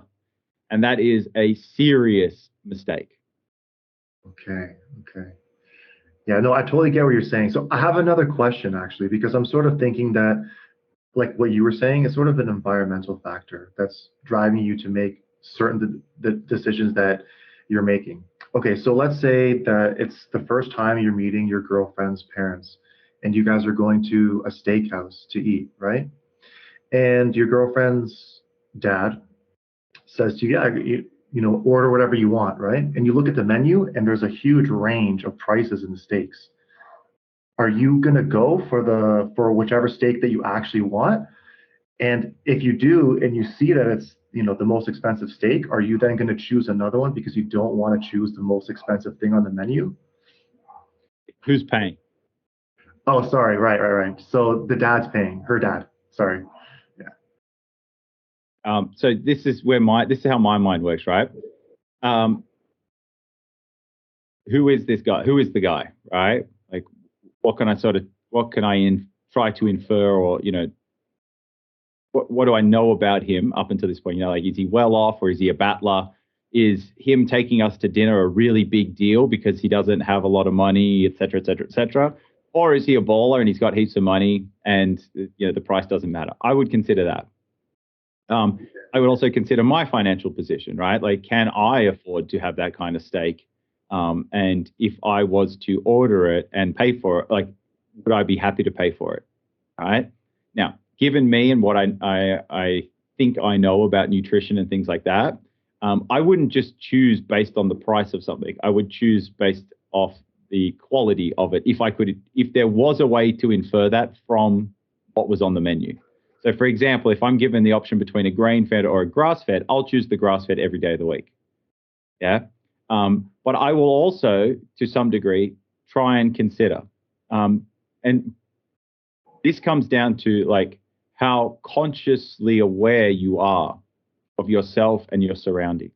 And that is a serious mistake. Okay. Yeah, no, I totally get what you're saying. So I have another question, actually, because I'm sort of thinking that, like what you were saying, is sort of an environmental factor that's driving you to make certain the decisions that you're making. Okay, so let's say that it's the first time you're meeting your girlfriend's parents and you guys are going to a steakhouse to eat, right? And your girlfriend's dad says to you, yeah, order whatever you want, right? And you look at the menu and there's a huge range of prices in the steaks. Are you gonna go for whichever steak that you actually want? And if you do, and you see that it's the most expensive steak, are you then going to choose another one because you don't want to choose the most expensive thing on the menu? Who's paying? Oh, sorry, right. So the dad's paying, her dad. Sorry. Yeah. So this is how my mind works, right? Who is this guy? Who is the guy, right? Like, what can I try to infer, or what do I know about him up until this point? Like, is he well off, or is he a battler? Is him taking us to dinner a really big deal because he doesn't have a lot of money, et cetera, et cetera, et cetera? Or is he a baller and he's got heaps of money and the price doesn't matter? I would consider that. I would also consider my financial position, right? Like, can I afford to have that kind of steak? And if I was to order it and pay for it, like, would I be happy to pay for it? All right. Now, given me and what I think I know about nutrition and things like that, I wouldn't just choose based on the price of something. I would choose based off the quality of it. If there was a way to infer that from what was on the menu. So, for example, if I'm given the option between a grain-fed or a grass-fed, I'll choose the grass-fed every day of the week. Yeah. But I will also, to some degree, try and consider. And this comes down to like how consciously aware you are of yourself and your surroundings.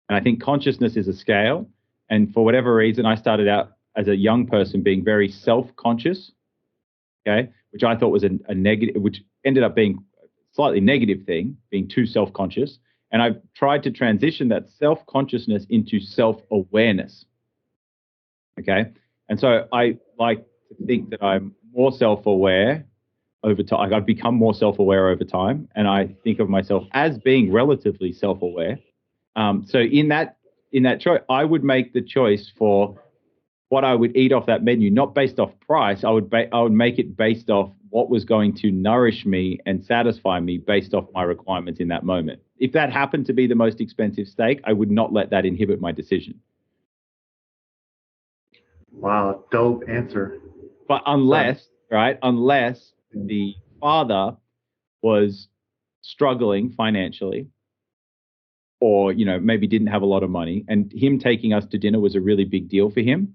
And I think consciousness is a scale. And for whatever reason, I started out as a young person being very self-conscious, okay, which I thought was a negative, which ended up being a slightly negative thing, being too self-conscious. And I've tried to transition that self-consciousness into self-awareness, okay? And so I like to think that I'm more self-aware over time. I've become more self-aware over time, and I think of myself as being relatively self-aware. So in that choice, I would make the choice for what I would eat off that menu, not based off price. I would make it based off what was going to nourish me and satisfy me based off my requirements in that moment. If that happened to be the most expensive steak, I would not let that inhibit my decision. Wow, dope answer. But unless the father was struggling financially, or, maybe didn't have a lot of money, and him taking us to dinner was a really big deal for him,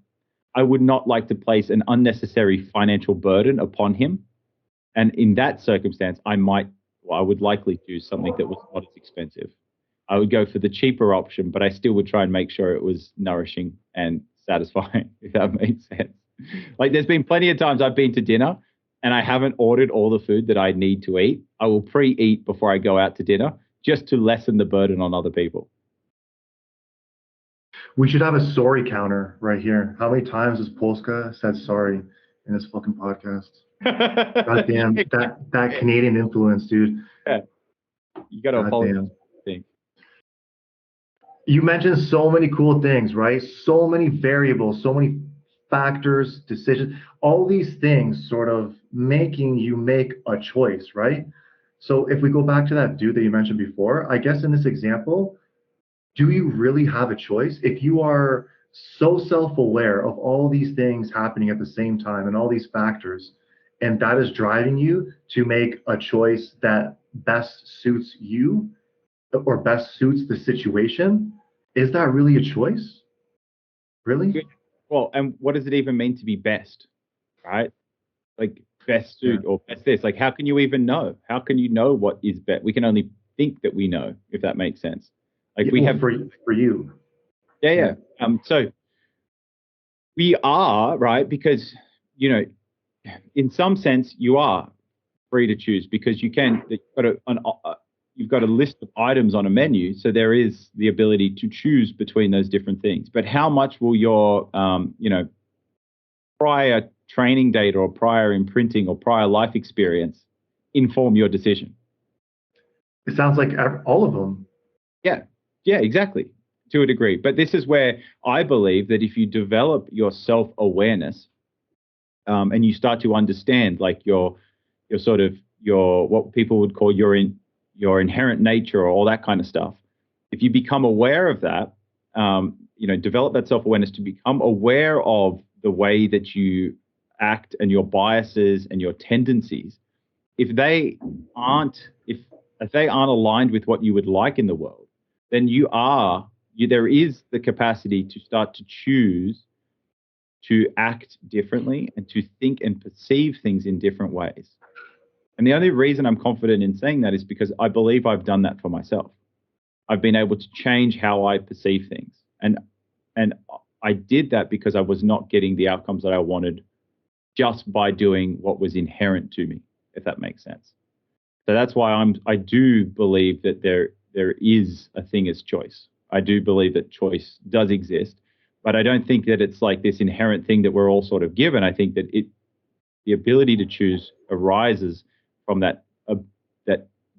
I would not like to place an unnecessary financial burden upon him. And in that circumstance, I would likely choose something that was not as expensive. I would go for the cheaper option, but I still would try and make sure it was nourishing and satisfying, if that makes sense. Like, there's been plenty of times I've been to dinner and I haven't ordered all the food that I need to eat. I will pre-eat before I go out to dinner just to lessen the burden on other people. We should have a sorry counter right here. How many times has Polska said sorry in this fucking podcast? God damn, that Canadian influence, dude. Yeah. You got to apologize. You mentioned so many cool things, right? So many variables, so many factors, decisions, all these things sort of making you make a choice, right? So if we go back to that dude that you mentioned before, I guess in this example, do you really have a choice? If you are so self-aware of all these things happening at the same time and all these factors, and that is driving you to make a choice that best suits you or best suits the situation, is that really a choice? Really? Well, and what does it even mean to be best, right? Like, best suit or best this. Like, how can you even know? How can you know what is best? We can only think that we know, if that makes sense. Like, we have for you. Yeah. So we are, right, because, in some sense you are free to choose, because you've got a list of items on a menu, so there is the ability to choose between those different things. But how much will your prior training data or prior imprinting or prior life experience inform your decision? It sounds like all of them. Yeah, exactly, to a degree. But this is where I believe that if you develop your self-awareness, and you start to understand, like, your what people would call your inherent nature or all that kind of stuff. If you become aware of that, develop that self-awareness to become aware of the way that you act and your biases and your tendencies. If they aren't aligned with what you would like in the world, then there is the capacity to start to choose to act differently and to think and perceive things in different ways. And the only reason I'm confident in saying that is because I believe I've done that for myself. I've been able to change how I perceive things. And I did that because I was not getting the outcomes that I wanted just by doing what was inherent to me, if that makes sense. So that's why I do believe that there is a thing as choice. I do believe that choice does exist, but I don't think that it's like this inherent thing that we're all sort of given. I think that the ability to choose arises from that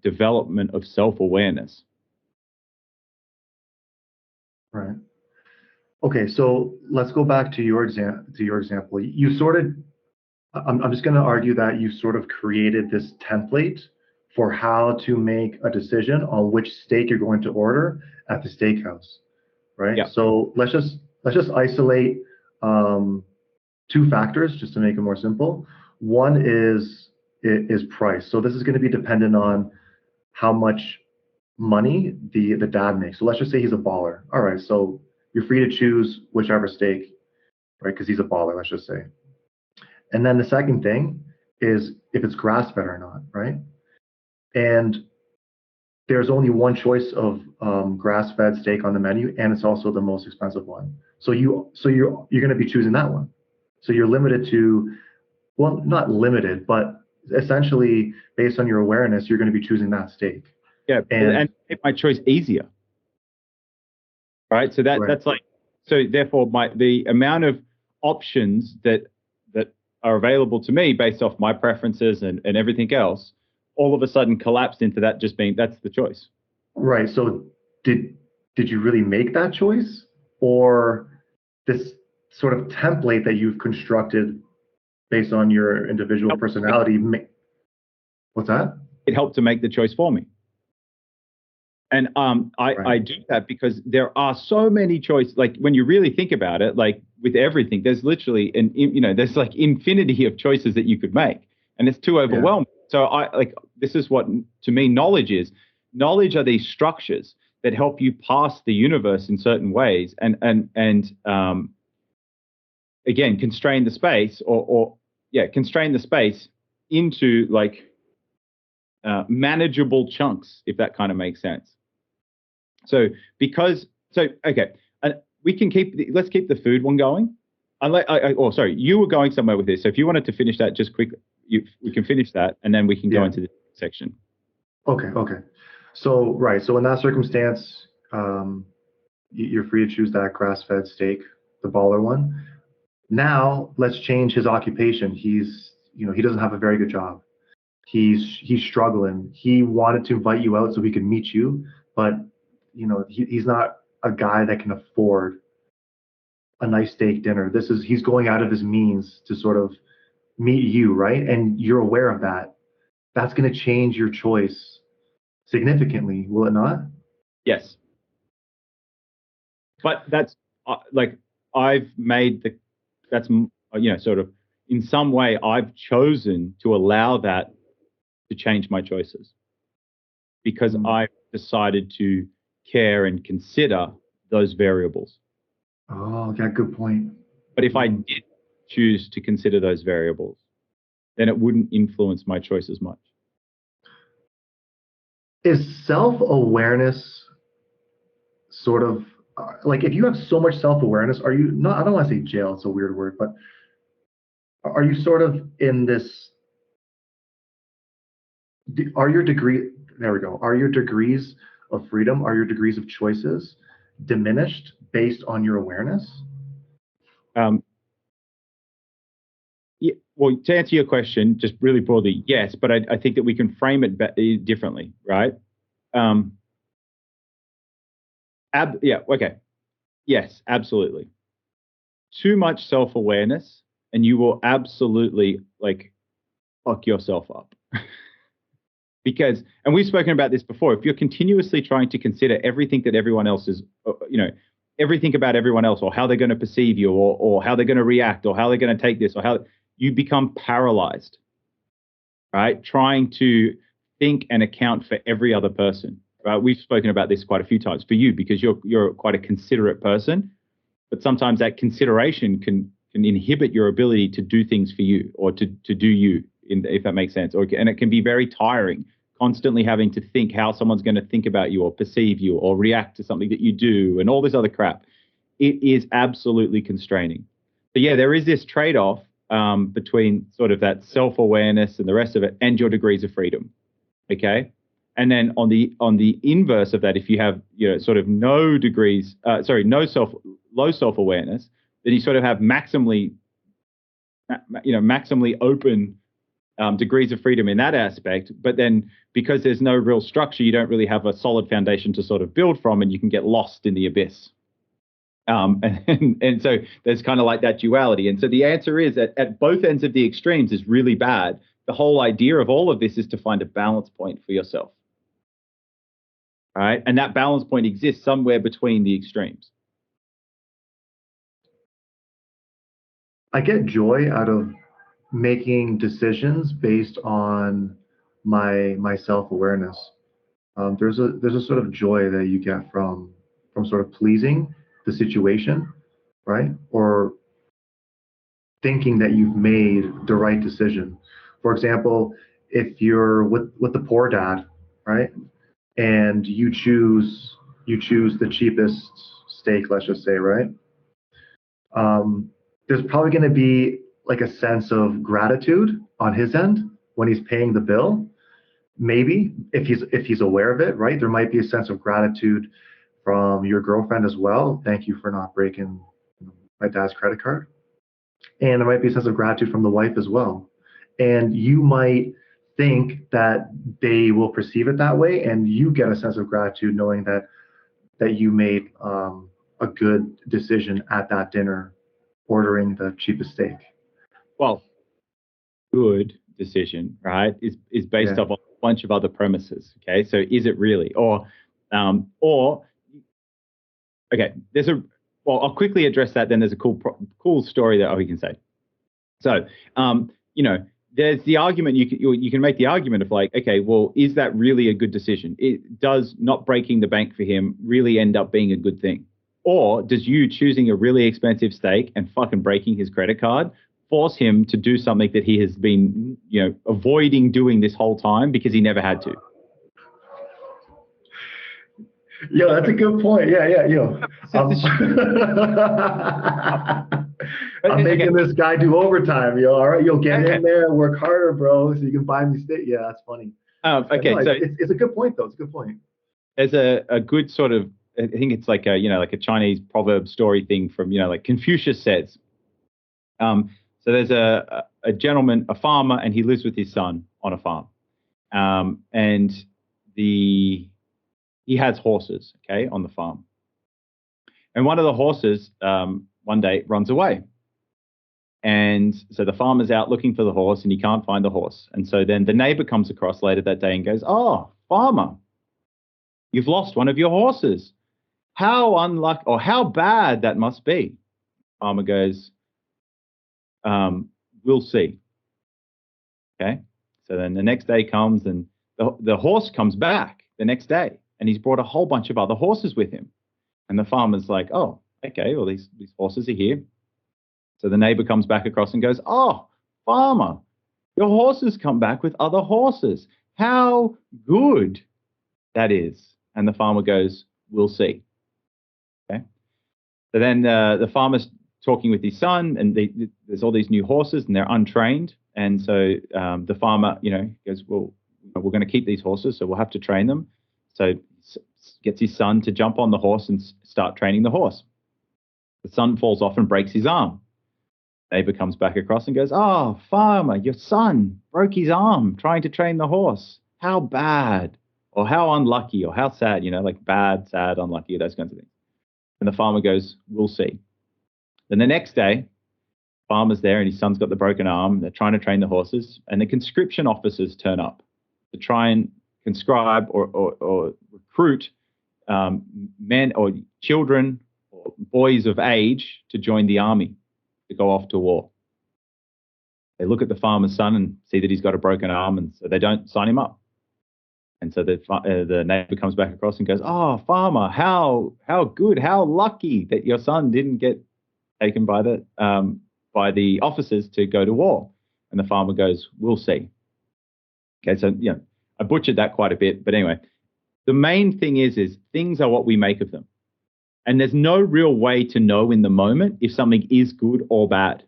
development of self-awareness. Right. Okay, so let's go back to your example. You sort of, I'm just going to argue that you sort of created this template for how to make a decision on which steak you're going to order at the steakhouse, right? Yeah. So let's just isolate two factors just to make it more simple. One is price. So this is going to be dependent on how much money the dad makes. So let's just say he's a baller. All right, so you're free to choose whichever steak, right? Because he's a baller, let's just say. And then the second thing is if it's grass-fed or not, right? And there's only one choice of grass-fed steak on the menu, and it's also the most expensive one. So you're going to be choosing that one. So you're limited to, well, not limited, but essentially based on your awareness, you're going to be choosing that steak. Yeah, and make my choice easier. Right. So that's like, so therefore the amount of options that are available to me based off my preferences and everything else, all of a sudden collapsed into that just being, that's the choice. Right. So did you really make that choice, or this sort of template that you've constructed based on your individual personality? What's that? It helped to make the choice for me. And I do that because there are so many choices. Like, when you really think about it, like with everything, there's literally there's like infinity of choices that you could make, and it's too overwhelming. Yeah. So this is what to me knowledge is. Knowledge are these structures that help you pass the universe in certain ways, and again, constrain the space, constrain the space into like manageable chunks, if that kind of makes sense. So okay, and we can let's keep the food one going. Sorry, you were going somewhere with this. So if you wanted to finish that just quickly, we can finish that, and then we can go into the section. Okay. So in that circumstance, you're free to choose that grass-fed steak, the baller one. Now let's change his occupation. He doesn't have a very good job. He's struggling. He wanted to invite you out so he could meet you, but he's not a guy that can afford a nice steak dinner. He's going out of his means to sort of meet you, right? And you're aware of that. That's going to change your choice significantly, will it not? Yes. But that's I've made sort of in some way I've chosen to allow that to change my choices because I've decided to care and consider those variables. Oh, yeah, good point. But if I did choose to consider those variables, then it wouldn't influence my choice as much. Is self-awareness sort of like, if you have so much self-awareness, are you not, I don't want to say jail, it's a weird word, but are you sort of in this, are your degrees of freedom, are your degrees of choices diminished based on your awareness? Yeah, well, to answer your question, just really broadly, yes, but I think that we can frame it differently, right? Okay. Yes, absolutely. Too much self-awareness, and you will absolutely fuck yourself up. Because, and we've spoken about this before, if you're continuously trying to consider everything that everyone else is, everything about everyone else, or how they're going to perceive you, or how they're going to react, or how they're going to take this, or how you become paralyzed, right? Trying to think and account for every other person, right? We've spoken about this quite a few times for you because you're quite a considerate person, but sometimes that consideration can inhibit your ability to do things for you or to do you, if that makes sense. And it can be very tiring, constantly having to think how someone's going to think about you or perceive you or react to something that you do and all this other crap. It is absolutely constraining. So yeah, there is this trade-off between sort of that self-awareness and the rest of it and your degrees of freedom. Okay. And then on the inverse of that, if you have sort of low self-awareness, then you sort of have maximally open degrees of freedom in that aspect. But then because there's no real structure, you don't really have a solid foundation to sort of build from, and you can get lost in the abyss. And so there's kind of like that duality. And so the answer is that at both ends of the extremes is really bad. The whole idea of all of this is to find a balance point for yourself. All right. And that balance point exists somewhere between the extremes. I get joy out of making decisions based on my self-awareness. There's a sort of joy that you get from sort of pleasing the situation, right? Or thinking that you've made the right decision. For example, if you're with the poor dad, right, and you choose the cheapest steak, let's just say, right? There's probably going to be like a sense of gratitude on his end when he's paying the bill. Maybe if he's aware of it, right? There might be a sense of gratitude from your girlfriend as well. Thank you for not breaking my dad's credit card. And there might be a sense of gratitude from the wife as well. And you might think that they will perceive it that way, and you get a sense of gratitude knowing that you made a good decision at that dinner, ordering the cheapest steak. Well, good decision, right, is based off a bunch of other premises. Okay, so is it really, or okay, I'll quickly address that. Then there's a cool story that we can say. So, there's the argument you can make the argument of like, okay, well, is that really a good decision? Does not breaking the bank for him really end up being a good thing? Or does you choosing a really expensive steak and fucking breaking his credit card force him to do something that he has been, avoiding doing this whole time because he never had to? Yo, that's a good point. Yeah, yo. I'm making this guy do overtime, yo. All right, you'll get in there, work harder, bro, so you can buy me steak. Yeah, that's funny. Okay, no, so it's a good point, though. It's a good point. There's a good sort of, I think it's like a Chinese proverb story thing from, like Confucius says. So there's a gentleman, a farmer, and he lives with his son on a farm. And he has horses, okay, on the farm. And one of the horses one day runs away. And so the farmer's out looking for the horse and he can't find the horse. And so then the neighbor comes across later that day and goes, "Oh, farmer, you've lost one of your horses. How unlucky, or how bad that must be." Farmer goes, "We'll see." Okay. So then the next day comes and the horse comes back the next day and he's brought a whole bunch of other horses with him. And the farmer's like, "Oh, okay, well, these horses are here." So the neighbor comes back across and goes, "Oh, farmer, your horses come back with other horses. How good that is." And the farmer goes, "We'll see." Okay. So then the farmer's talking with his son, and there's all these new horses, and they're untrained. And so the farmer, goes, "Well, we're going to keep these horses, so we'll have to train them." So gets his son to jump on the horse and start training the horse. The son falls off and breaks his arm. Neighbor comes back across and goes, "Oh, farmer, your son broke his arm trying to train the horse. How bad," or "how unlucky," or "how sad," like bad, sad, unlucky, those kinds of things. And the farmer goes, "We'll see." Then the next day, farmer's there and his son's got the broken arm. They're trying to train the horses, and the conscription officers turn up to try and conscribe or recruit men or children or boys of age to join the army to go off to war. They look at the farmer's son and see that he's got a broken arm, and so they don't sign him up. And so the neighbor comes back across and goes, "Oh, farmer, how good, how lucky that your son didn't get taken by the officers to go to war." And the farmer goes, "We'll see." Okay, so I butchered that quite a bit, but anyway, the main thing is things are what we make of them. And there's no real way to know in the moment if something is good or bad.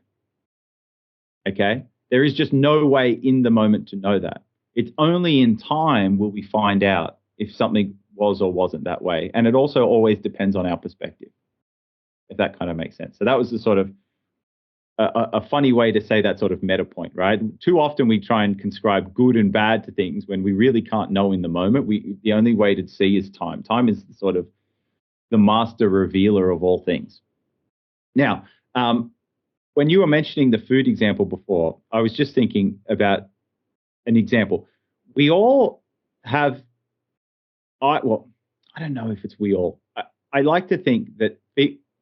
Okay? There is just no way in the moment to know that. It's only in time will we find out if something was or wasn't that way. And it also always depends on our perspective, if that kind of makes sense. So that was the sort of a funny way to say that sort of meta point, right? Too often we try and conscribe good and bad to things when we really can't know in the moment. The only way to see is time. Time is sort of the master revealer of all things. Now, when you were mentioning the food example before, I was just thinking about an example. We all have, I don't know if it's we all. I like to think that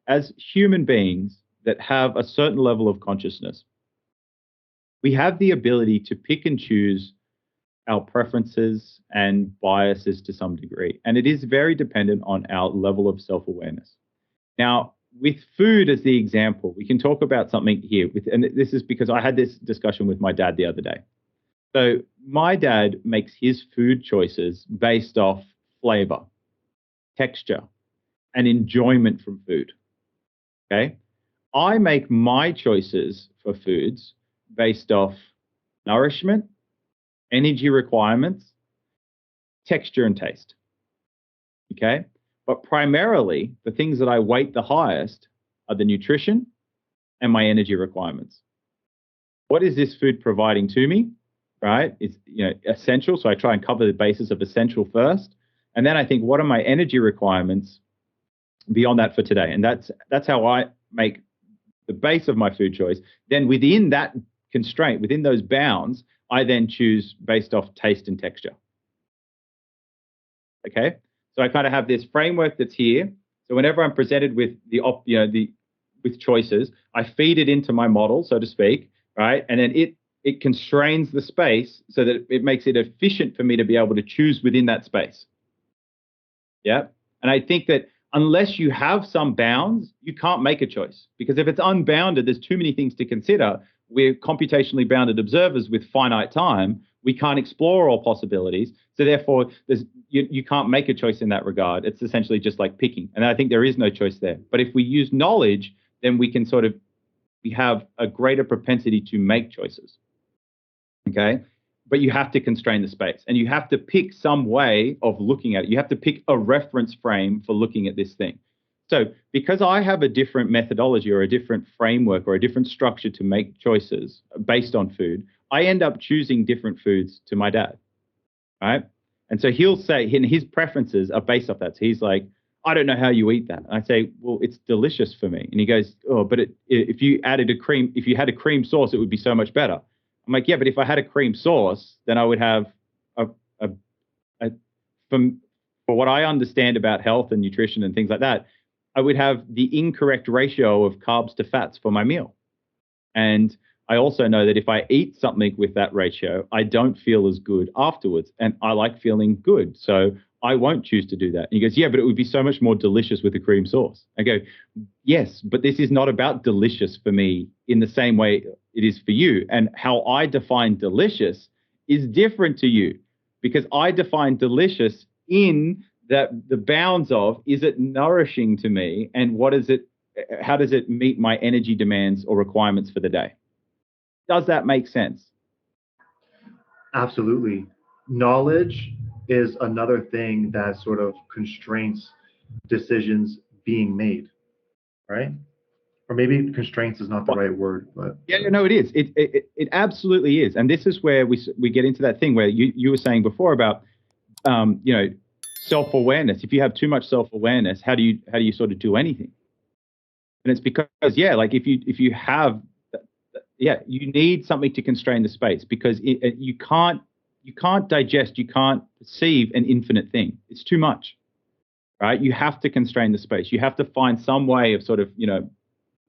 as human beings that have a certain level of consciousness, we have the ability to pick and choose our preferences and biases to some degree. And it is very dependent on our level of self-awareness. Now, with food as the example, we can talk about something here. And this is because I had this discussion with my dad the other day. So my dad makes his food choices based off flavor, texture, and enjoyment from food. Okay? I make my choices for foods based off nourishment, energy requirements, texture, and taste. Okay? But primarily, the things that I weight the highest are the nutrition and my energy requirements. What is this food providing to me? Right? It's essential. So I try and cover the basis of essential first. And then I think, what are my energy requirements beyond that for today? And that's how I make the base of my food choice. Then within that constraint, within those bounds, I then choose based off taste and texture. Okay? So I kind of have this framework that's here. So whenever I'm presented with with choices, I feed it into my model, so to speak, right? And then it it constrains the space so that it makes it efficient for me to be able to choose within that space. Yeah. And I think that unless you have some bounds, you can't make a choice, because if it's unbounded, there's too many things to consider. We're computationally bounded observers with finite time. We can't explore all possibilities. So therefore, you can't make a choice in that regard. It's essentially just like picking. And I think there is no choice there. But if we use knowledge, then we can we have a greater propensity to make choices. Okay. But you have to constrain the space, and you have to pick some way of looking at it. You have to pick a reference frame for looking at this thing. So because I have a different methodology or a different framework or a different structure to make choices based on food, I end up choosing different foods to my dad, right? And so he'll say, his preferences are based off that. So he's like, I don't know how you eat that. And I say, well, it's delicious for me. And he goes, oh, but if you had a cream sauce, it would be so much better. I'm like, yeah, but if I had a cream sauce, then I would have for what I understand about health and nutrition and things like that, I would have the incorrect ratio of carbs to fats for my meal. And I also know that if I eat something with that ratio, I don't feel as good afterwards. And I like feeling good. So I won't choose to do that. And he goes, yeah, but it would be so much more delicious with a cream sauce. I go, yes, but this is not about delicious for me in the same way it is for you. And how I define delicious is different to you, because I define delicious in that the bounds of, is it nourishing to me? And how does it meet my energy demands or requirements for the day? Does that make sense? Absolutely. Knowledge is another thing that sort of constrains decisions being made, right? Or maybe constraints is not the right word, but yeah, no, it is. It absolutely is. And this is where we get into that thing where you were saying before about self-awareness. If you have too much self-awareness, how do you sort of do anything? And it's because like if you have you need something to constrain the space, because you can't digest, you can't perceive an infinite thing. It's too much, right? You have to constrain the space. You have to find some way of sort of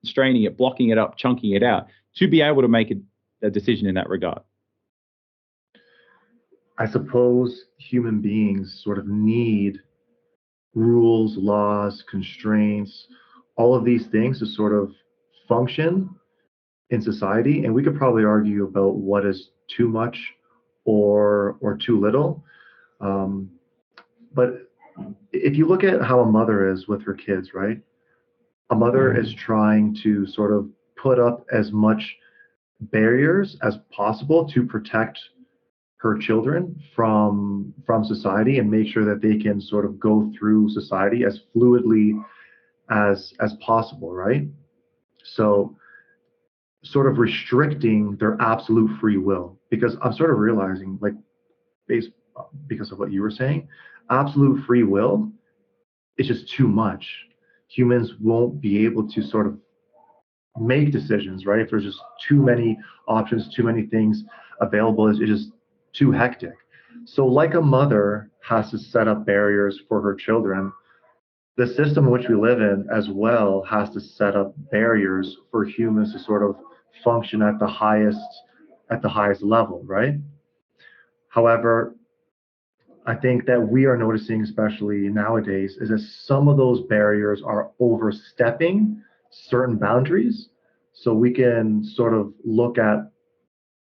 constraining it, blocking it up, chunking it out to be able to make a decision in that regard. I suppose human beings sort of need rules, laws, constraints, all of these things to sort of function in society. And we could probably argue about what is too much or too little. But if you look at how a mother is with her kids, right? A mother is trying to sort of put up as much barriers as possible to protect her children from society and make sure that they can sort of go through society as fluidly as possible, right? So sort of restricting their absolute free will, because I'm sort of realizing, like, because of what you were saying, absolute free will is just too much. Humans won't be able to sort of make decisions, right? If there's just too many options, too many things available, it's just too hectic. So like a mother has to set up barriers for her children, the system in which we live in as well has to set up barriers for humans to sort of function at the highest level, right? However, I think that we are noticing, especially nowadays, is that some of those barriers are overstepping certain boundaries. So we can sort of look at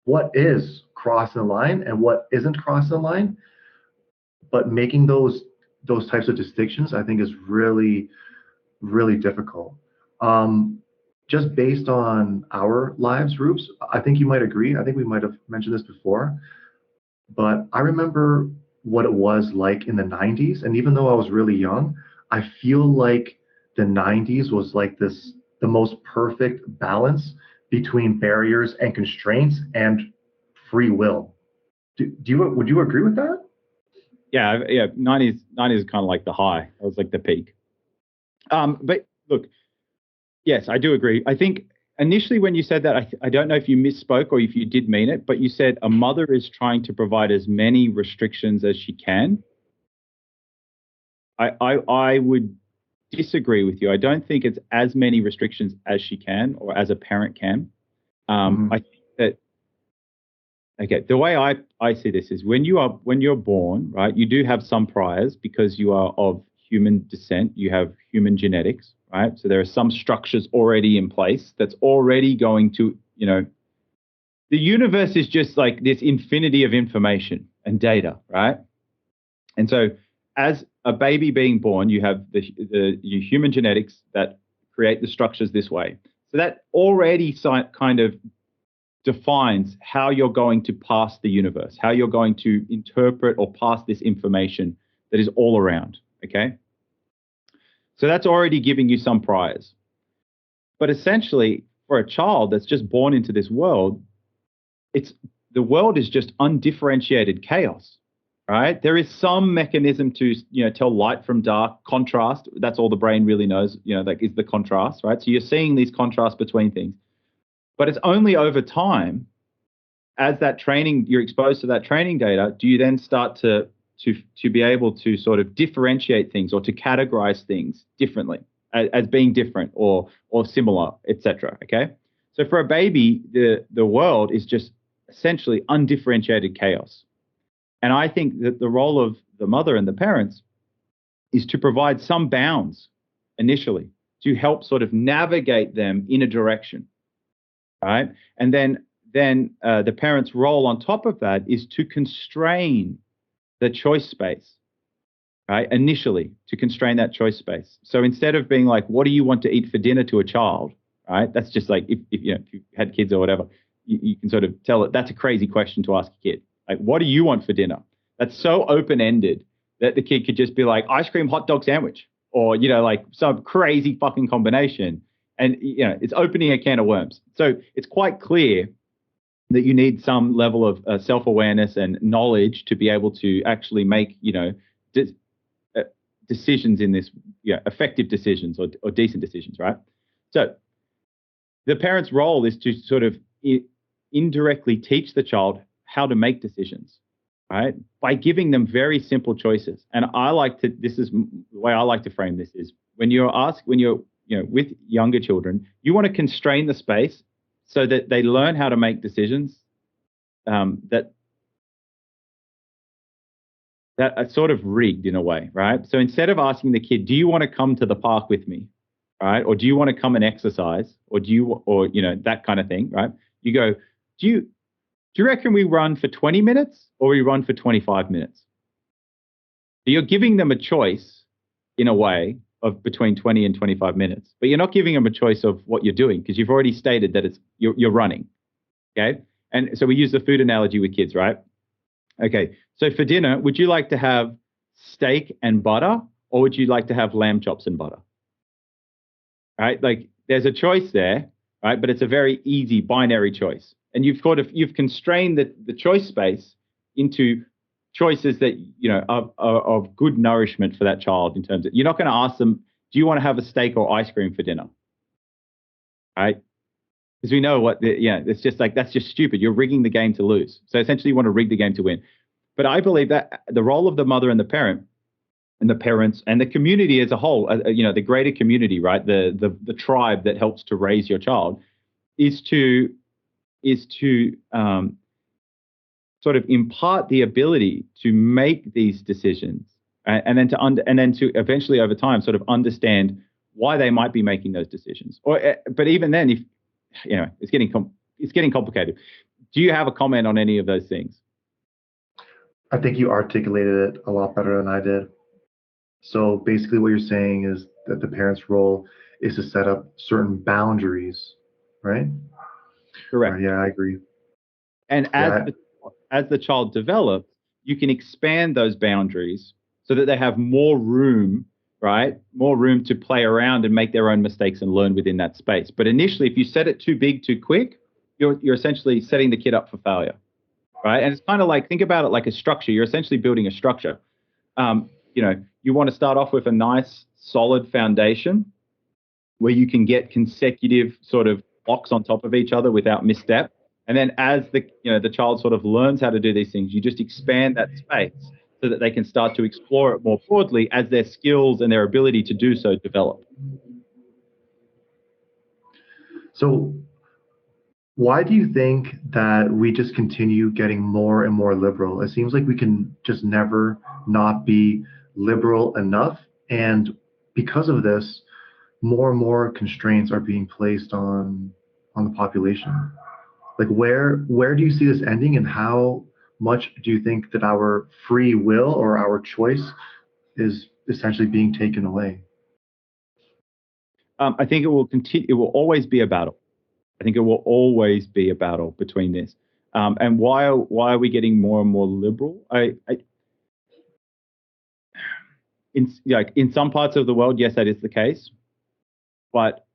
what is crossing the line and what isn't crossing the line. But making those types of distinctions, I think, is really, really difficult. Just based on our lives, Roops, I think you might agree. I think we might have mentioned this before, but I remember what it was like in the 90s. And even though I was really young, I feel like the 90s was like the most perfect balance between barriers and constraints and free will. Would you agree with that? Yeah. 90s is kind of like the high. It was like the peak. But look, yes, I do agree. I think initially when you said that, I don't know if you misspoke or if you did mean it, but you said a mother is trying to provide as many restrictions as she can. I would disagree with you. I don't think it's as many restrictions as she can or as a parent can. I think that Okay, the way I see this is when you're born, right, you do have some priors because you are of human descent, you have human genetics, right? So there are some structures already in place that's already going to, the universe is just like this infinity of information and data, right? And so as a baby being born, you have your human genetics that create the structures this way. So that already kind of defines how you're going to pass the universe, how you're going to interpret or pass this information that is all around, okay? So that's already giving you some priors. But essentially, for a child that's just born into this world, the world is just undifferentiated chaos, right? There is some mechanism to, tell light from dark, contrast. That's all the brain really knows, that is the contrast, right? So you're seeing these contrasts between things. But it's only over time, as that training, you're exposed to that training data, do you then start to be able to sort of differentiate things or to categorize things differently as being different or similar, etc. Okay, so for a baby, the world is just essentially undifferentiated chaos, and I think that the role of the mother and the parents is to provide some bounds initially to help sort of navigate them in a direction, right? And then the parent's role on top of that is to constrain the choice space, right? Initially, to constrain that choice space. So instead of being like, what do you want to eat for dinner to a child, right? That's just like, if you had kids or whatever, you can sort of tell it, that's a crazy question to ask a kid. Like, what do you want for dinner? That's so open-ended that the kid could just be like, ice cream, hot dog sandwich, or, like some crazy fucking combination. And, it's opening a can of worms. So it's quite clear that you need some level of self-awareness and knowledge to be able to actually make, decisions in this, effective decisions or decent decisions, right? So the parent's role is to sort of indirectly teach the child how to make decisions, right? By giving them very simple choices. And this is the way I like to frame this is when you're with younger children, you want to constrain the space so that they learn how to make decisions that are sort of rigged in a way, right? So instead of asking the kid, do you want to come to the park with me, right? Or do you want to come and exercise? Or that kind of thing, right? You go, do you reckon we run for 20 minutes or we run for 25 minutes? So you're giving them a choice in a way of between 20 and 25 minutes, but you're not giving them a choice of what you're doing because you've already stated that you're running, okay? And so we use the food analogy with kids, right? Okay, so for dinner, would you like to have steak and butter or would you like to have lamb chops and butter? Right? Like there's a choice there, right? But it's a very easy binary choice. And you've constrained the choice space into choices that, are of good nourishment for that child in terms of, you're not going to ask them, do you want to have a steak or ice cream for dinner? Right? Because we know it's just like, that's just stupid. You're rigging the game to lose. So essentially you want to rig the game to win. But I believe that the role of the mother and the parent and the parents and the community as a whole, the greater community, right? The tribe that helps to raise your child is to sort of impart the ability to make these decisions and then to eventually over time sort of understand why they might be making those decisions. But even then, if it's getting complicated. Do you have a comment on any of those things? I think you articulated it a lot better than I did. So basically what you're saying is that the parent's role is to set up certain boundaries, right? Correct. Yeah, I agree. And as the child develops, you can expand those boundaries so that they have more room, right? More room to play around and make their own mistakes and learn within that space. But initially, if you set it too big, too quick, you're essentially setting the kid up for failure, right? And it's kind of like, think about it like a structure. You're essentially building a structure. You want to start off with a nice, solid foundation where you can get consecutive sort of blocks on top of each other without misstep. And then as the child sort of learns how to do these things, you just expand that space so that they can start to explore it more broadly as their skills and their ability to do so develop. So Why do you think that we just continue getting more and more liberal? It seems like we can just never not be liberal enough. And because of this, more and more constraints are being placed on the population. Like where do you see this ending, and how much do you think that our free will or our choice is essentially being taken away? I think it will continue. It will always be a battle. I think it will always be a battle between this. And why are we getting more and more liberal? In some parts of the world, yes, that is the case. But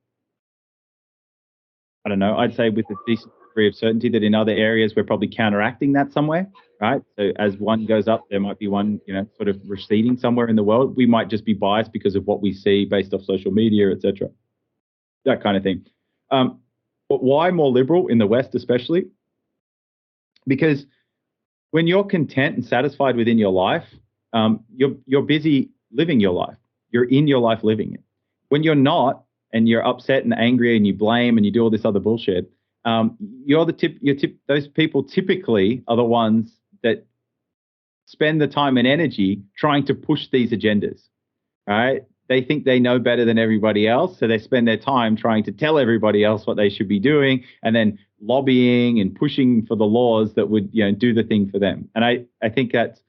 I don't know. I'd say with a decent degree of certainty that in other areas we're probably counteracting that somewhere, right? So as one goes up, there might be one, sort of receding somewhere in the world. We might just be biased because of what we see based off social media, etc. That kind of thing. But why more liberal in the West, especially? Because when you're content and satisfied within your life, you're busy living your life. You're in your life living it. When you're not, and you're upset and angry and you blame and you do all this other bullshit, those people typically are the ones that spend the time and energy trying to push these agendas, right? They think they know better than everybody else, so they spend their time trying to tell everybody else what they should be doing, and then lobbying and pushing for the laws that would, do the thing for them. And I think that's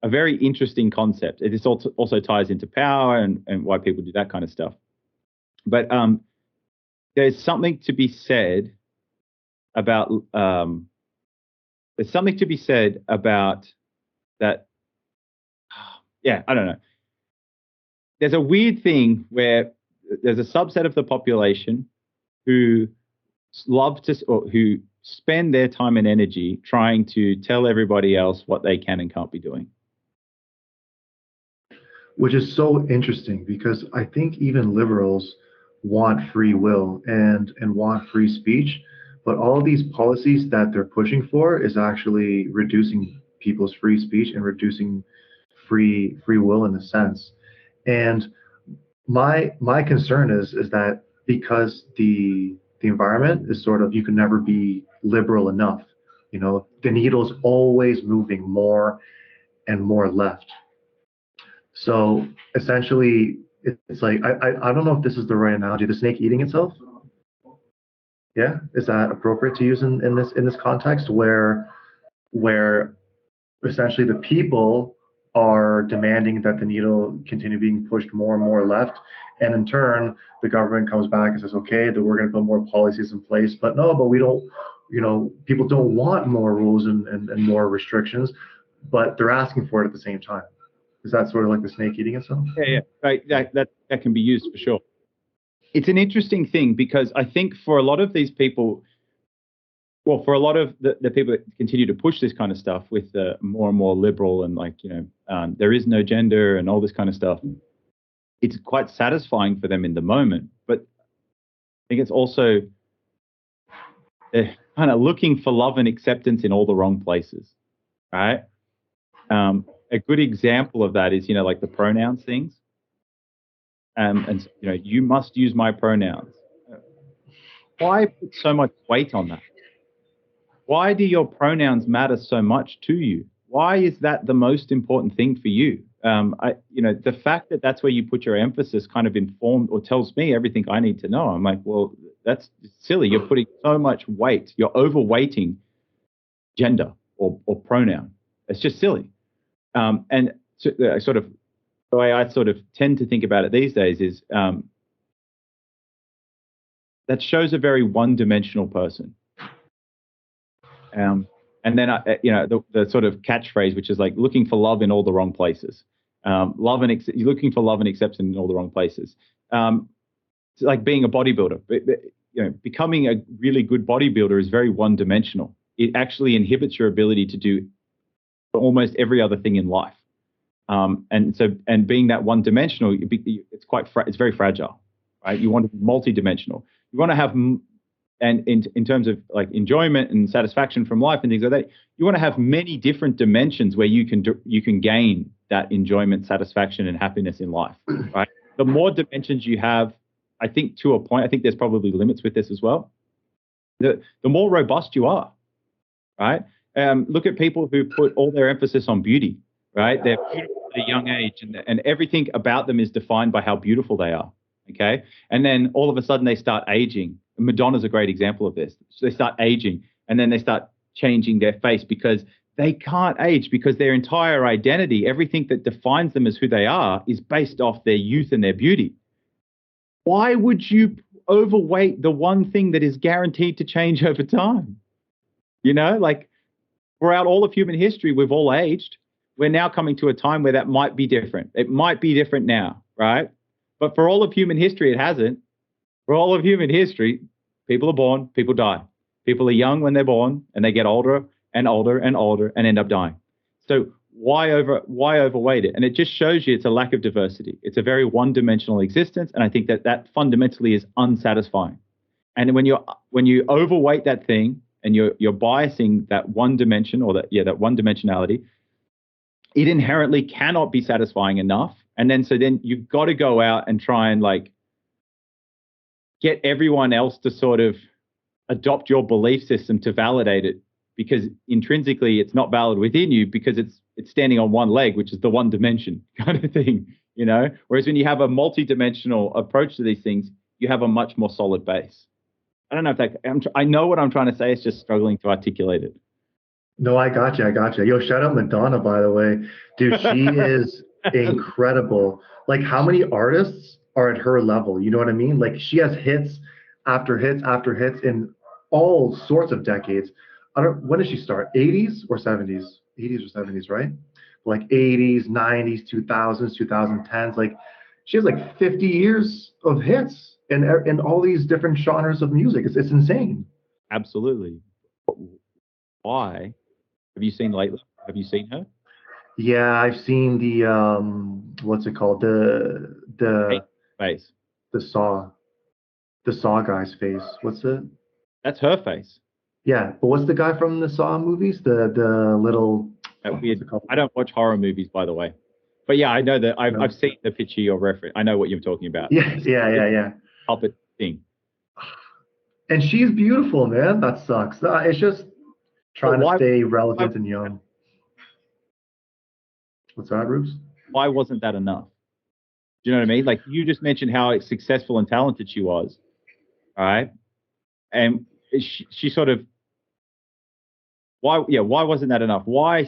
a very interesting concept. It also ties into power and why people do that kind of stuff. But there's something to be said about that. Yeah, I don't know. There's a weird thing where there's a subset of the population who who spend their time and energy trying to tell everybody else what they can and can't be doing. Which is so interesting, because I think even liberals want free will and want free speech, but all these policies that they're pushing for is actually reducing people's free speech and reducing free will in a sense. And my concern is that because the environment is sort of, you can never be liberal enough. The needle's always moving more and more left. So essentially, it's like I don't know if this is the right analogy. The snake eating itself. Yeah, is that appropriate to use in this context where essentially the people are demanding that the needle continue being pushed more and more left, and in turn the government comes back and says, okay, that we're going to put more policies in place, but we don't. People don't want more rules and more restrictions, but they're asking for it at the same time. Is that sort of like the snake eating itself? Yeah. Right. That can be used for sure. It's an interesting thing, because I think for a lot of these people, well, for a lot of the people that continue to push this kind of stuff with the more and more liberal and there is no gender and all this kind of stuff, it's quite satisfying for them in the moment. But I think it's also they're kind of looking for love and acceptance in all the wrong places, right? A good example of that is, like the pronouns things. And you must use my pronouns. Why put so much weight on that? Why do your pronouns matter so much to you? Why is that the most important thing for you? The fact that that's where you put your emphasis kind of informed or tells me everything I need to know. I'm like, well, that's silly. You're putting so much weight. You're overweighting gender or pronoun. It's just silly. And so, sort of the way I sort of tend to think about it these days is that shows a very one-dimensional person. And then, the sort of catchphrase, which is like looking for love in all the wrong places. You're looking for love and acceptance in all the wrong places. It's like being a bodybuilder. Becoming a really good bodybuilder is very one-dimensional. It actually inhibits your ability to do almost every other thing in life. And being that one-dimensional, it's very fragile, right? You want to be multi-dimensional. You want to have, and in terms of like enjoyment and satisfaction from life and things like that, you want to have many different dimensions where you can gain that enjoyment, satisfaction, and happiness in life, right? The more dimensions you have, I think to a point, I think there's probably limits with this as well. the more robust you are, right? Look at people who put all their emphasis on beauty, right? They're beautiful at a young age, and everything about them is defined by how beautiful they are, okay? And then all of a sudden they start aging. Madonna's a great example of this. So they start aging, and then they start changing their face because they can't age, because their entire identity, everything that defines them as who they are, is based off their youth and their beauty. Why would you overweight the one thing that is guaranteed to change over time? You know, like, throughout all of human history, we've all aged. We're now coming to a time where that might be different. It might be different now, right? But for all of human history, it hasn't. For all of human history, people are born, people die. People are young when they're born, and they get older and older and older and end up dying. So why overweight it? And it just shows you it's a lack of diversity. It's a very one-dimensional existence, and I think that fundamentally is unsatisfying. And when you overweight that thing, and you're biasing that one dimension, or that one dimensionality, it inherently cannot be satisfying enough. And then you've got to go out and try and like get everyone else to sort of adopt your belief system to validate it, because intrinsically it's not valid within you, because it's standing on one leg, which is the one dimension kind of thing, you know? Whereas when you have a multi-dimensional approach to these things, you have a much more solid base. I don't know if I know what I'm trying to say. It's just struggling to articulate it. No, I got you. Yo, shout out Madonna, by the way. Dude, she is incredible. Like, how many artists are at her level? You know what I mean? Like, she has hits after hits after hits in all sorts of decades. When did she start? 80s or 70s? 80s or 70s, right? Like 80s, 90s, 2000s, 2010s. Like, she has like 50 years of hits in all these different genres of music. It's insane. Absolutely. Why? Have you seen lately? Have you seen her? Yeah, I've seen the what's it called? The face. The Saw guy's face. What's it? That's her face. Yeah, but what's the guy from the Saw movies? The little. That weird. I don't watch horror movies, by the way. But yeah, I know that I've seen the picture you're referring. I know what you're talking about. Yeah. Puppet thing. And she's beautiful, man. That sucks. It's just trying to stay relevant and young. What's that, Rubes? Why wasn't that enough? Do you know what I mean? Like, you just mentioned how successful and talented she was, all right? And she sort of, why wasn't that enough? Why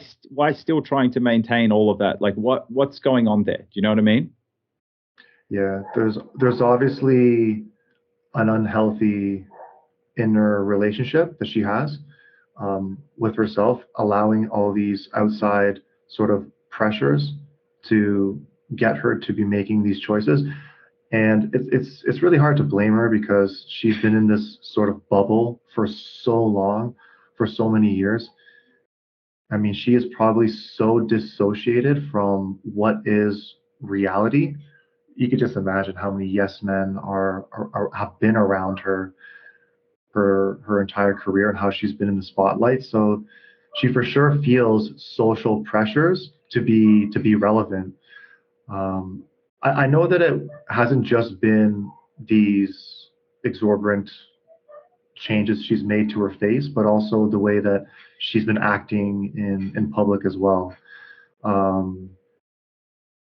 still trying to maintain all of that? Like, what's going on there? Do you know what I mean? Yeah, there's obviously an unhealthy inner relationship that she has with herself, allowing all these outside sort of pressures to get her to be making these choices. And it's really hard to blame her, because she's been in this sort of bubble for so long, for so many years. I mean, she is probably so dissociated from what is reality. You could just imagine how many yes men have been around her entire career, and how she's been in the spotlight. So she for sure feels social pressures to be relevant. I know that it hasn't just been these exorbitant changes she's made to her face, but also the way that she's been acting in public as well.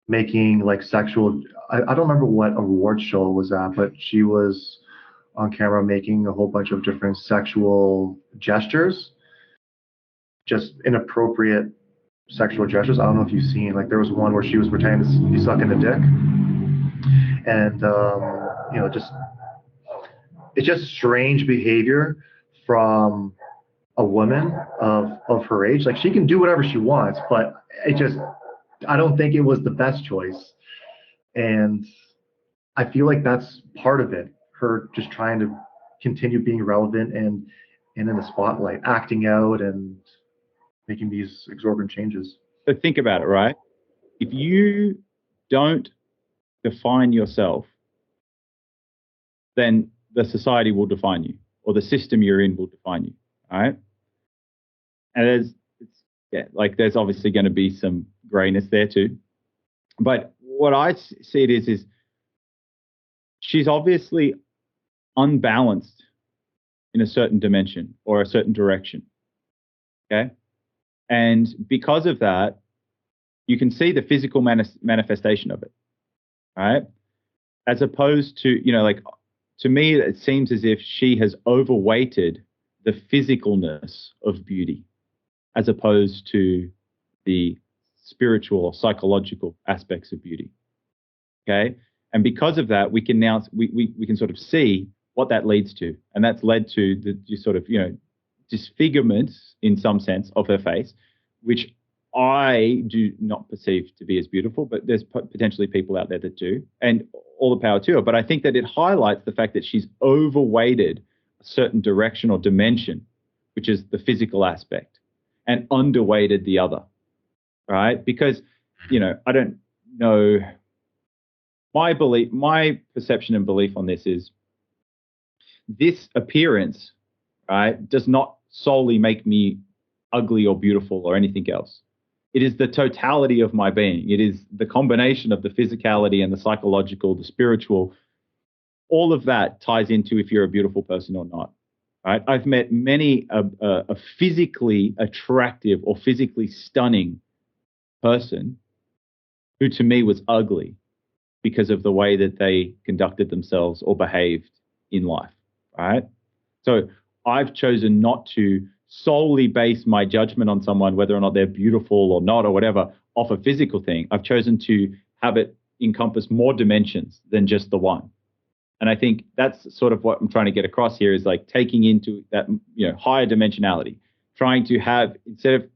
Making like sexual, I don't remember what award show it was at, but she was on camera making a whole bunch of different sexual gestures, just inappropriate sexual gestures. I don't know if you've seen, like, there was one where she was pretending to be sucking a dick, and it's just strange behavior from a woman of her age. Like, she can do whatever she wants, but I don't think it was the best choice. And I feel like that's part of it, her just trying to continue being relevant and in the spotlight, acting out and making these exorbitant changes. So think about it, right? If you don't define yourself, then the society will define you, or the system you're in will define you, all right? And there's obviously going to be some grayness there too. But what I see it is she's obviously unbalanced in a certain dimension or a certain direction. Okay. And because of that, you can see the physical manifestation of it, right? As opposed to, like, to me, it seems as if she has overweighted the physicalness of beauty as opposed to the spiritual or psychological aspects of beauty. Okay. And because of that, we can now, we can sort of see what that leads to. And that's led to the sort of, disfigurements in some sense of her face, which I do not perceive to be as beautiful, but there's potentially people out there that do, and all the power to her. But I think that it highlights the fact that she's overweighted a certain direction or dimension, which is the physical aspect, and underweighted the other, right? Because, I don't know, my perception and belief on this is this appearance, right, does not solely make me ugly or beautiful or anything else. It is the totality of my being. It is the combination of the physicality and the psychological, the spiritual. All of that ties into if you're a beautiful person or not. Right? I've met many a physically attractive or physically stunning person who to me was ugly because of the way that they conducted themselves or behaved in life. Right? So I've chosen not to solely base my judgment on someone, whether or not they're beautiful or not or whatever, off a physical thing. I've chosen to have it encompass more dimensions than just the one. And I think that's sort of what I'm trying to get across here is like taking into that, higher dimensionality, trying to have, instead of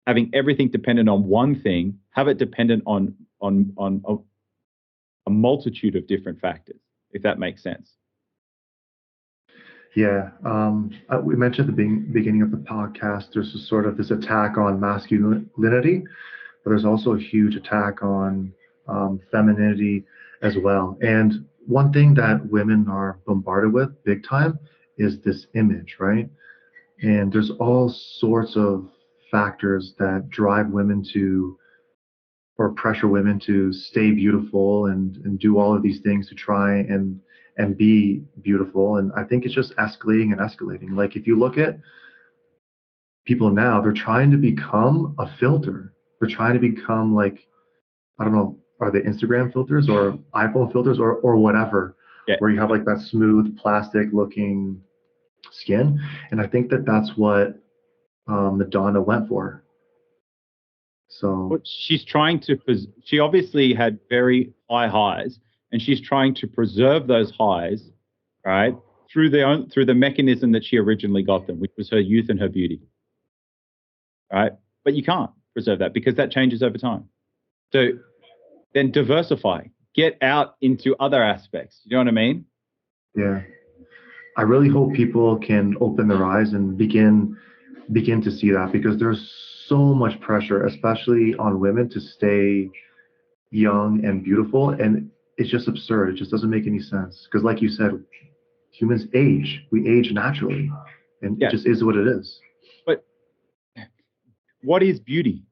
having everything dependent on one thing, have it dependent on a multitude of different factors, if that makes sense. Yeah, we mentioned at the beginning of the podcast, there's this attack on masculinity, but there's also a huge attack on femininity as well. And one thing that women are bombarded with big time is this image, right? And there's all sorts of factors that drive women to, or pressure women to stay beautiful and do all of these things to try and be beautiful. And I think it's just escalating and escalating. Like if you look at people now, they're trying to become a filter. They're trying to become like, I don't know, are they Instagram filters or iPhone filters or whatever, where you have like that smooth plastic looking skin. And I think that that's what Madonna went for. So she's trying to, she obviously had very high highs, and she's trying to preserve those highs, right, through the mechanism that she originally got them, which was her youth and her beauty, right? But you can't preserve that because that changes over time. So then diversify, get out into other aspects. You know what I mean? Yeah. I really hope people can open their eyes and begin to see that, because there's so much pressure, especially on women, to stay young and beautiful. And it's just absurd. It just doesn't make any sense. Because like you said, humans age. We age naturally. And it just is what it is. But what is beauty?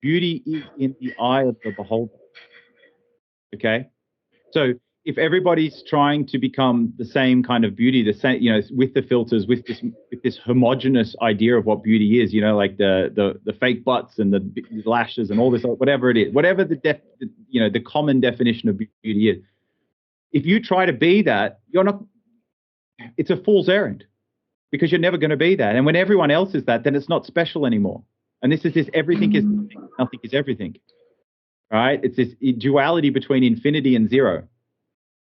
Beauty is in the eye of the beholder. Okay? So if everybody's trying to become the same kind of beauty, the same, with the filters, with this homogenous idea of what beauty is, like the fake butts and the lashes and all this, whatever it is, whatever the common definition of beauty is. If you try to be that, it's a fool's errand, because you're never going to be that. And when everyone else is that, then it's not special anymore. And this everything is nothing, nothing is everything, right? It's this duality between infinity and zero.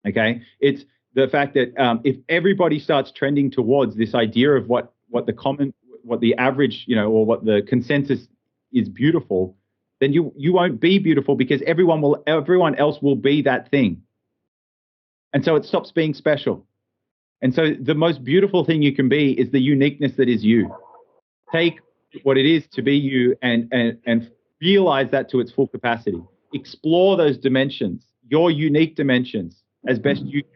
Okay, it's the fact that if everybody starts trending towards this idea of what the average, or what the consensus is beautiful, then you won't be beautiful, because everyone else will be that thing, and so it stops being special. And so the most beautiful thing you can be is the uniqueness that is you. Take what it is to be you and realize that to its full capacity. Explore those dimensions, your unique dimensions, as best you can.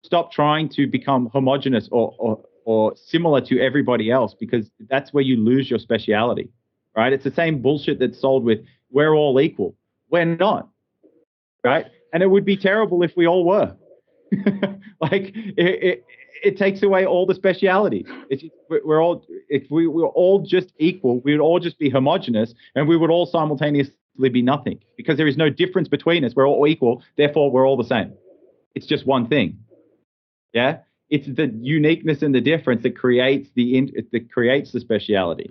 Stop trying to become homogenous or similar to everybody else, because that's where you lose your speciality, right? It's the same bullshit that's sold with we're all equal. We're not, right? And it would be terrible if we all were. Like it takes away all the specialities. We're all, if we were all just equal, we would all just be homogenous, and we would all simultaneously be nothing, because there is no difference between us. We're all equal, therefore we're all the same. It's just one thing. Yeah, it's the uniqueness and the difference that creates the speciality.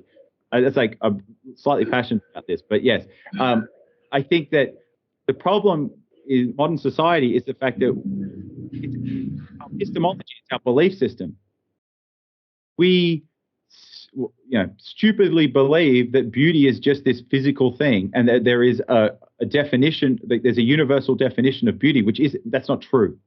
It's like, I'm slightly passionate about this, but yes, I think that the problem in modern society is the fact that it's our epistemology, it's our belief system. We, stupidly believe that beauty is just this physical thing, and that there is a definition, that there's a universal definition of beauty, that's not true.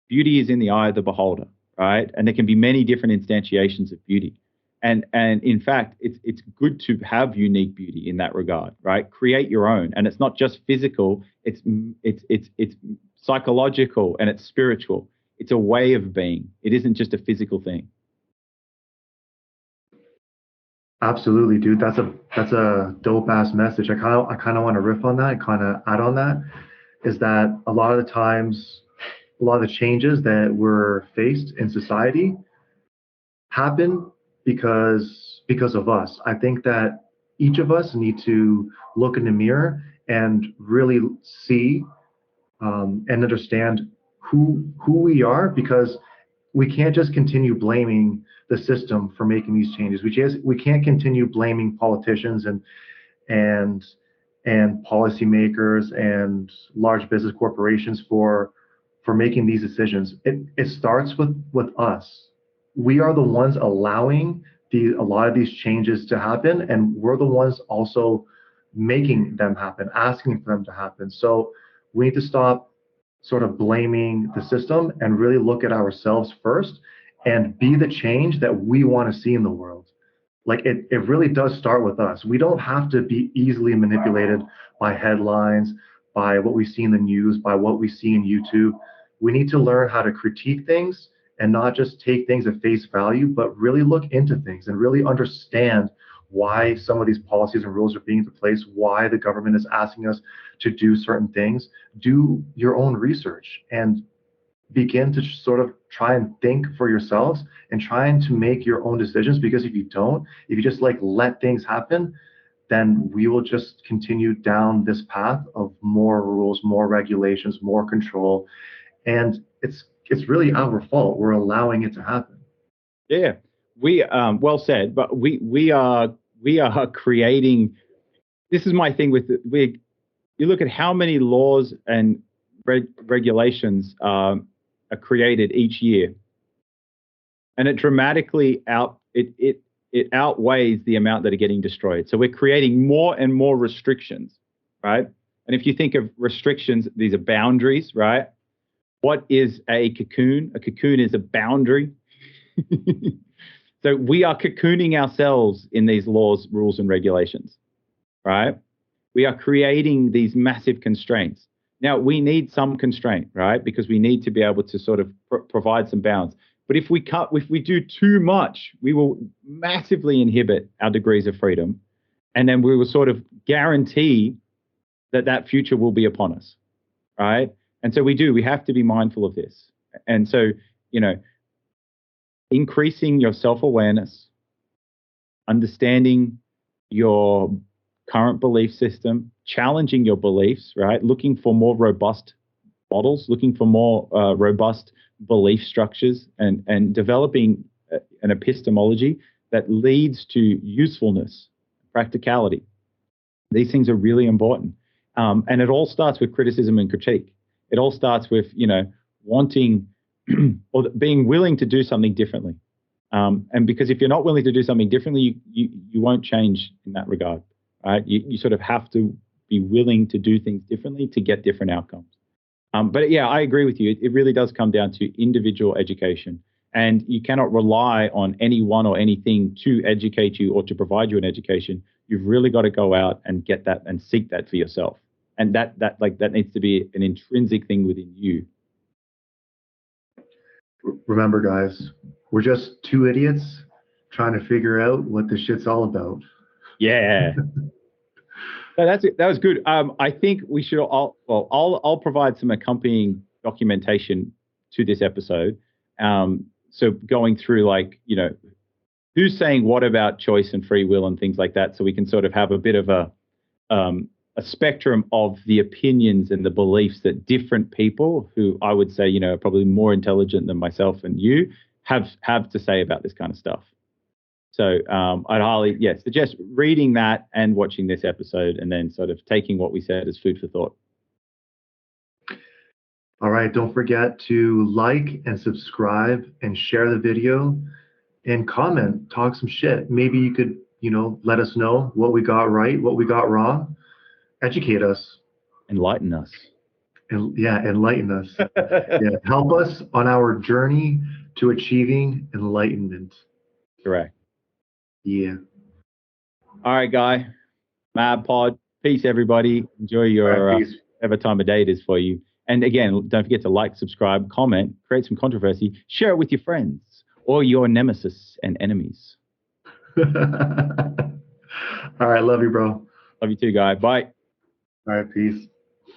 Beauty is in the eye of the beholder, right? And there can be many different instantiations of beauty. And in fact, it's good to have unique beauty in that regard, right? Create your own. And it's not just physical, it's psychological, and it's spiritual. It's a way of being. It isn't just a physical thing. Absolutely, dude. That's a dope ass message. I kind of want to riff on that, kind of add on that, is that a lot of the times, a lot of the changes that we're faced in society happen because of us. I think that each of us need to look in the mirror and really see and understand who we are, because we can't just continue blaming the system for making these changes. We can't continue blaming politicians and policymakers and large business corporations for making these decisions. It starts with us. We are the ones allowing a lot of these changes to happen, and we're the ones also making them happen, asking for them to happen. So we need to stop sort of blaming the system and really look at ourselves first and be the change that we want to see in the world. Like it really does start with us. We don't have to be easily manipulated by headlines, by what we see in the news, by what we see in YouTube. We need to learn how to critique things and not just take things at face value, but really look into things and really understand why some of these policies and rules are being put in place, why the government is asking us to do certain things. Do your own research and begin to sort of try and think for yourselves and trying to make your own decisions. Because if you don't, if you just like let things happen, then we will just continue down this path of more rules, more regulations, more control. And it's really our fault. We're allowing it to happen. Yeah, we well said. But we are creating. This is my thing with you look at how many laws and regulations are created each year, and it dramatically it outweighs the amount that are getting destroyed. So we're creating more and more restrictions, right? And if you think of restrictions, these are boundaries, right? What is a cocoon? A cocoon is a boundary. So we are cocooning ourselves in these laws, rules, and regulations, right? We are creating these massive constraints. Now, we need some constraint, right? Because we need to be able to sort of provide some bounds. But if we do too much, we will massively inhibit our degrees of freedom. And then we will sort of guarantee that future will be upon us, right? And so we have to be mindful of this. And so, increasing your self-awareness, understanding your current belief system, challenging your beliefs, right? Looking for more robust models, looking for more robust belief structures, and developing an epistemology that leads to usefulness, practicality. These things are really important. And it all starts with criticism and critique. It all starts with, wanting or being willing to do something differently. And because if you're not willing to do something differently, you won't change in that regard, right? You sort of have to be willing to do things differently to get different outcomes. But yeah, I agree with you. It really does come down to individual education. And you cannot rely on anyone or anything to educate you or to provide you an education. You've really got to go out and get that and seek that for yourself. And that needs to be an intrinsic thing within you. Remember, guys, we're just two idiots trying to figure out what this shit's all about. Yeah. So that was good. I think we should. I'll provide some accompanying documentation to this episode, So going through like, who's saying what about choice and free will and things like that, so we can sort of have a bit of a spectrum of the opinions and the beliefs that different people who I would say, are probably more intelligent than myself and you have to say about this kind of stuff. So I'd highly, suggest reading that and watching this episode and then sort of taking what we said as food for thought. All right, don't forget to like and subscribe and share the video and comment, talk some shit. Maybe you could, let us know what we got right, what we got wrong, educate us. Enlighten us. Enlighten us. Help us on our journey to achieving enlightenment. Correct. Yeah. All right, Guy. Mad Pod. Peace, everybody. Enjoy your whatever time of day it is for you. And again, don't forget to like, subscribe, comment, create some controversy, share it with your friends or your nemesis and enemies. All right, love you, bro. Love you too, Guy. Bye. All right, peace.